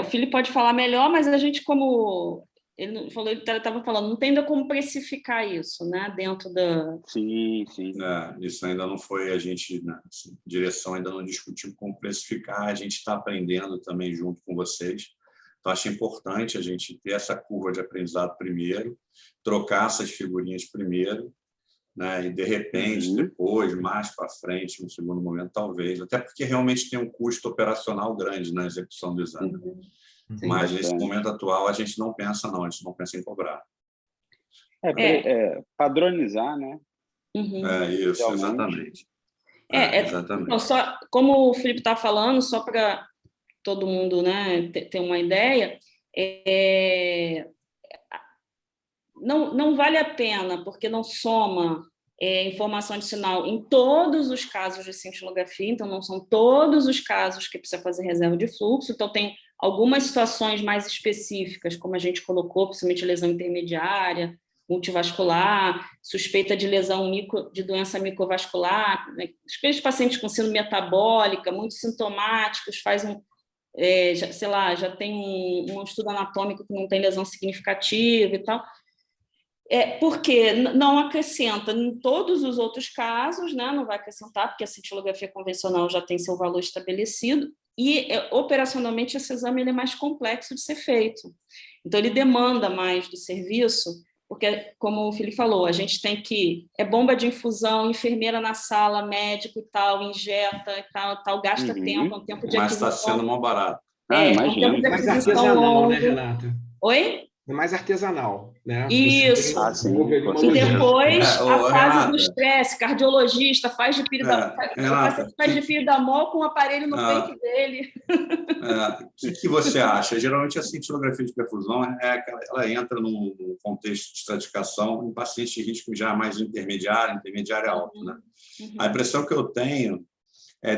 O Felipe pode falar melhor, mas a gente, como ele estava falando, não tem ainda como precificar isso, né? Dentro da... Sim. Isso ainda não foi, a gente, na direção ainda não discutiu como precificar, a gente está aprendendo também junto com vocês. Então, acho importante a gente ter essa curva de aprendizado primeiro, trocar essas figurinhas primeiro, né? E, de repente, depois, mais para frente, no segundo momento, talvez, até porque realmente tem um custo operacional grande na execução do exame. Mas, nesse momento atual, a gente não pensa em cobrar. Padronizar, né? Uhum. Isso, exatamente. Exatamente. Então, só, como o Felipe está falando, só para todo mundo, né, ter uma ideia, não vale a pena, porque não soma informação adicional em todos os casos de cintilografia, então não são todos os casos que precisa fazer reserva de fluxo, então tem algumas situações mais específicas, como a gente colocou, principalmente lesão intermediária, multivascular, suspeita de lesão de doença microvascular, né? Aqueles pacientes com síndrome metabólica, muito sintomáticos, já tem um estudo anatômico que não tem lesão significativa e tal. Porque não acrescenta em todos os outros casos, né? Não vai acrescentar, porque a cintilografia convencional já tem seu valor estabelecido, e operacionalmente esse exame ele é mais complexo de ser feito. Então, ele demanda mais do serviço, porque, como o Felipe falou, a gente tem que... bomba de infusão, enfermeira na sala, médico e tal, injeta e tal, gasta tempo, um tempo de Mas está aquisição. sendo mó barato. Um tempo de mais aquisição artesanal, longo. né, Renata? Oi? É mais artesanal, né? Isso. E depois a fase Renata, do estresse, cardiologista faz de piridamol com o aparelho no peito dele. O que você acha? Geralmente a cintilografia de perfusão ela entra num contexto de estratificação em pacientes de risco já mais intermediário alto, né? A impressão que eu tenho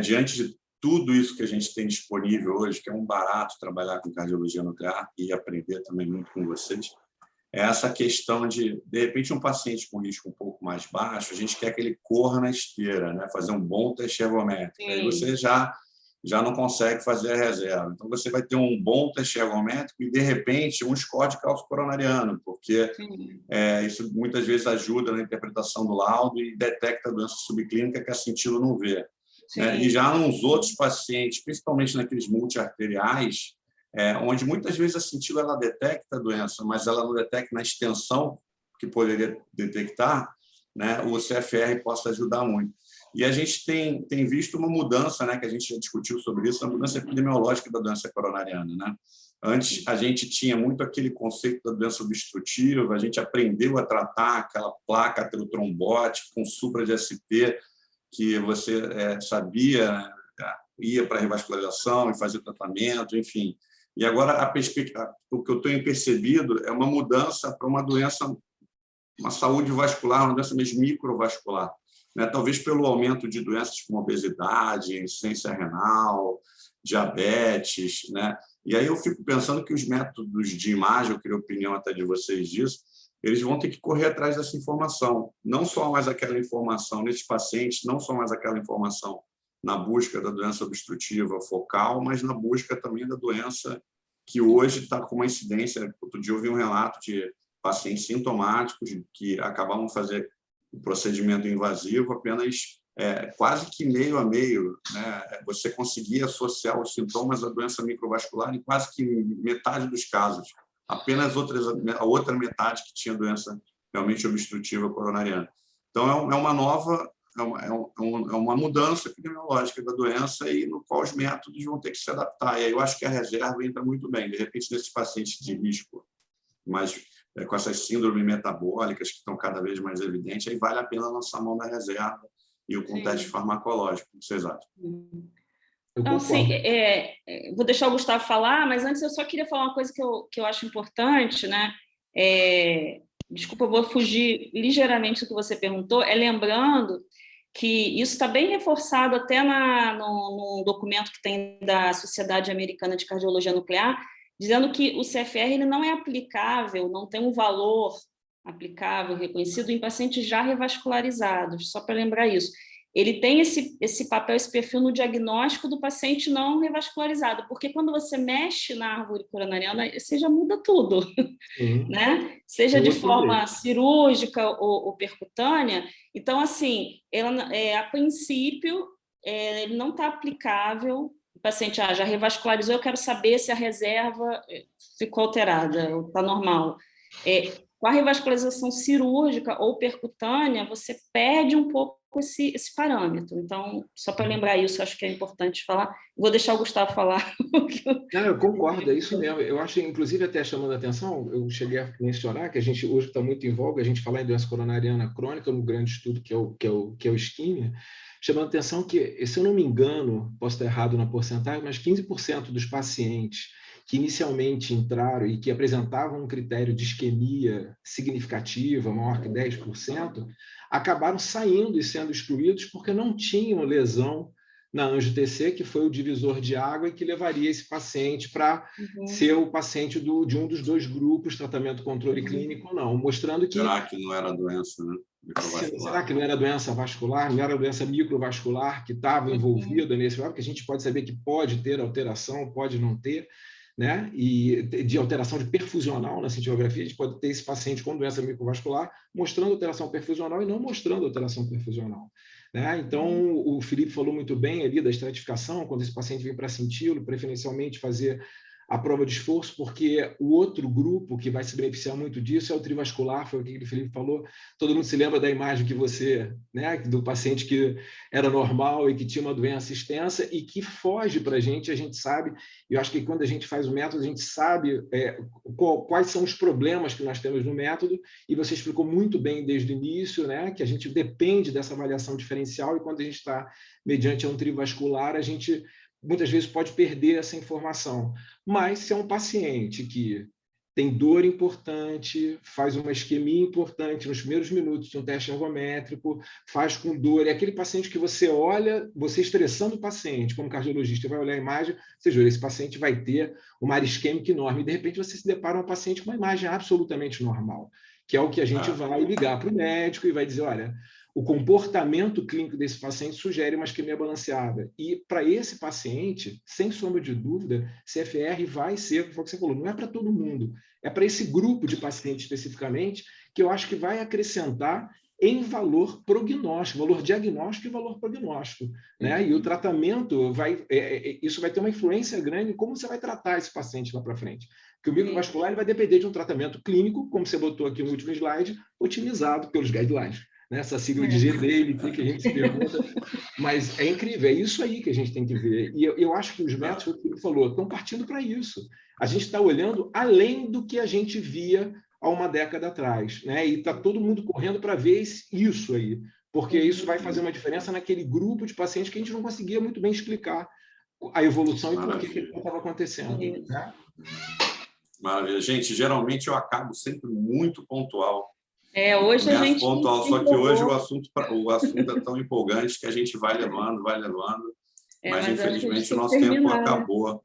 diante de tudo isso que a gente tem disponível hoje, que é um barato trabalhar com cardiologia nuclear e aprender também muito com vocês, é essa questão de repente, um paciente com risco um pouco mais baixo, a gente quer que ele corra na esteira, né? Fazer um bom teste ergométrico. Aí você já não consegue fazer a reserva. Então, você vai ter um bom teste ergométrico e, de repente, um score de cálcio coronariano, porque isso muitas vezes ajuda na interpretação do laudo e detecta a doença subclínica que a cintila não vê. Né? E já nos outros pacientes, principalmente naqueles multiarteriais, onde muitas vezes a cintila ela detecta a doença, mas ela não detecta na extensão que poderia detectar, né? O CFR possa ajudar muito. E a gente tem visto uma mudança, né, que a gente já discutiu sobre isso, a mudança epidemiológica da doença coronariana, né? Antes, a gente tinha muito aquele conceito da doença obstrutiva, a gente aprendeu a tratar aquela placa aterotrombótica com supra de ST, que você sabia, ia para a revascularização e fazia tratamento, enfim. E agora, o que eu tenho percebido é uma mudança para uma doença, uma saúde vascular, uma doença mesmo microvascular. Né? Talvez pelo aumento de doenças como obesidade, insuficiência renal, diabetes. Né? E aí eu fico pensando que os métodos de imagem, eu queria a opinião até de vocês disso, eles vão ter que correr atrás dessa informação. Não só mais aquela informação nesses pacientes, não só mais aquela informação na busca da doença obstrutiva focal, mas na busca também da doença que hoje está com uma incidência. Outro dia eu vi um relato de pacientes sintomáticos que acabavam de fazer o procedimento invasivo apenas quase que meio a meio, né? Você conseguia associar os sintomas à doença microvascular em quase que metade dos casos. Apenas a outra metade que tinha doença realmente obstrutiva coronariana. Então, é uma nova, uma mudança epidemiológica da doença e no qual os métodos vão ter que se adaptar. E aí eu acho que a reserva entra muito bem. De repente, nesses pacientes de risco, mas com essas síndromes metabólicas que estão cada vez mais evidentes, aí vale a pena lançar a mão da reserva e o teste farmacológico. O que vocês acham? Não, sim, vou deixar o Gustavo falar, mas antes eu só queria falar uma coisa que eu acho importante, né? Desculpa, eu vou fugir ligeiramente do que você perguntou, lembrando que isso está bem reforçado até no documento que tem da Sociedade Americana de Cardiologia Nuclear, dizendo que o CFR ele não é aplicável, não tem um valor aplicável, reconhecido em pacientes já revascularizados, só para lembrar isso. Ele tem esse papel, esse perfil no diagnóstico do paciente não revascularizado, porque quando você mexe na árvore coronariana, você já muda tudo, né? Seja de forma cirúrgica ou percutânea. Então, assim, a princípio, ele não está aplicável. O paciente já revascularizou, eu quero saber se a reserva ficou alterada, está normal. Com a revascularização cirúrgica ou percutânea, você perde um pouco esse parâmetro. Então, só para lembrar isso, acho que é importante falar. Vou deixar o Gustavo falar. Não, eu concordo, é isso mesmo. Eu acho, inclusive, até chamando a atenção, eu cheguei a mencionar que a gente hoje está muito em voga, a gente falar em doença coronariana crônica, no grande estudo que é o ISQUIMIA, chamando a atenção que, se eu não me engano, posso estar errado na porcentagem, mas 15% dos pacientes que inicialmente entraram e que apresentavam um critério de isquemia significativa, maior que 10%, acabaram saindo e sendo excluídos porque não tinham lesão na angio-TC, que foi o divisor de água e que levaria esse paciente para ser o paciente de um dos dois grupos, tratamento, controle clínico ou não, mostrando que... Será que não era doença, né? Será que não era doença vascular, não era doença microvascular que estava envolvida nesse... Porque a gente pode saber que pode ter alteração, pode não ter, né? E de alteração de perfusional na cintilografia, a gente pode ter esse paciente com doença microvascular mostrando alteração perfusional e não mostrando alteração perfusional, né? Então, o Felipe falou muito bem ali da estratificação, quando esse paciente vem para cintilo, preferencialmente fazer a prova de esforço, porque o outro grupo que vai se beneficiar muito disso é o trivascular, foi o que o Felipe falou. Todo mundo se lembra da imagem que você, né, do paciente que era normal e que tinha uma doença extensa e que foge para a gente sabe, e eu acho que quando a gente faz o método, a gente sabe quais são os problemas que nós temos no método, e você explicou muito bem desde o início, né, que a gente depende dessa avaliação diferencial, e quando a gente está mediante um trivascular, a gente muitas vezes pode perder essa informação. Mas se é um paciente que tem dor importante, faz uma isquemia importante nos primeiros minutos de um teste ergométrico, faz com dor, é aquele paciente que você olha, você estressando o paciente, como cardiologista, vai olhar a imagem, você vê, esse paciente vai ter uma área isquêmica enorme, e de repente você se depara com um paciente com uma imagem absolutamente normal, que é o que a gente vai ligar para o médico e vai dizer, olha, o comportamento clínico desse paciente sugere uma isquemia balanceada. E para esse paciente, sem sombra de dúvida, CFR vai ser, como você falou, não é para todo mundo, é para esse grupo de pacientes especificamente, que eu acho que vai acrescentar em valor prognóstico, valor diagnóstico e valor prognóstico, né? E o tratamento isso vai ter uma influência grande em como você vai tratar esse paciente lá para frente. Porque o microvascular ele vai depender de um tratamento clínico, como você botou aqui no último slide, otimizado pelos guidelines. Essa sigla de GDLT que a gente se pergunta, mas é incrível, é isso aí que a gente tem que ver. E eu acho que os métodos, como o Felipe falou, estão partindo para isso. A gente está olhando além do que a gente via há uma década atrás, né? E está todo mundo correndo para ver isso aí, porque isso vai fazer uma diferença naquele grupo de pacientes que a gente não conseguia muito bem explicar a evolução e por que estava acontecendo. Né? Maravilha. Gente, geralmente eu acabo sempre muito pontual. Hoje a gente... pontual, só que hoje o assunto é tão empolgante que a gente vai levando, mas infelizmente o nosso tempo acabou.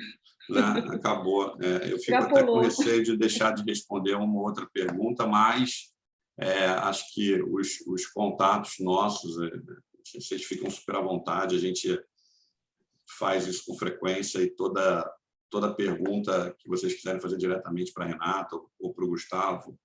Né? Acabou. Eu fico até com receio de deixar de responder uma outra pergunta, mas acho que os contatos nossos, vocês ficam super à vontade, a gente faz isso com frequência e toda pergunta que vocês quiserem fazer diretamente para a Renata ou para o Gustavo,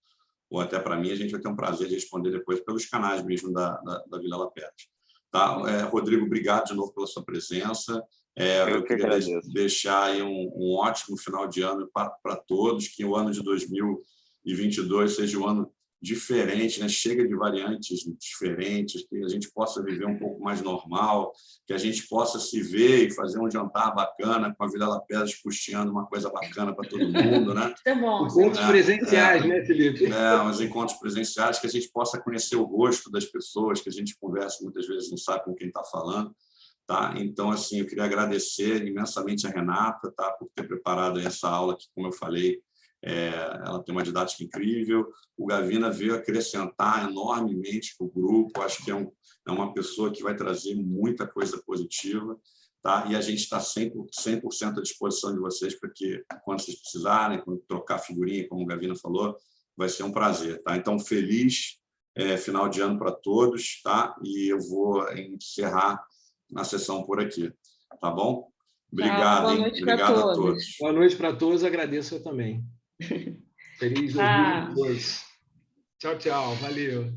ou até para mim, a gente vai ter um prazer de responder depois pelos canais mesmo da Vilela Pet. Tá? Rodrigo, obrigado de novo pela sua presença. Eu queria deixar aí um ótimo final de ano para todos, que o ano de 2022 seja um ano diferente, né? Chega de variantes diferentes, que a gente possa viver um pouco mais normal, que a gente possa se ver e fazer um jantar bacana com a Vilela Pet custeando uma coisa bacana para todo mundo, né? É bom. Encontros presenciais, né, Felipe? Uns encontros presenciais, que a gente possa conhecer o rosto das pessoas, que a gente conversa muitas vezes, não sabe com quem está falando. Tá? Então, assim, eu queria agradecer imensamente a Renata, tá, por ter preparado essa aula, que, como eu falei, ela tem uma didática incrível. O Gavina veio acrescentar enormemente para o grupo, acho que é uma pessoa que vai trazer muita coisa positiva. Tá? E a gente está 100% à disposição de vocês para que, quando vocês precisarem, quando trocar figurinha, como o Gavina falou, vai ser um prazer. Tá? Então, feliz final de ano para todos, tá? E eu vou encerrar a sessão por aqui. Tá bom? Obrigado, boa noite. Obrigado a todos. Boa noite para todos, agradeço eu também. Feliz 2022. Tchau, tchau. Valeu.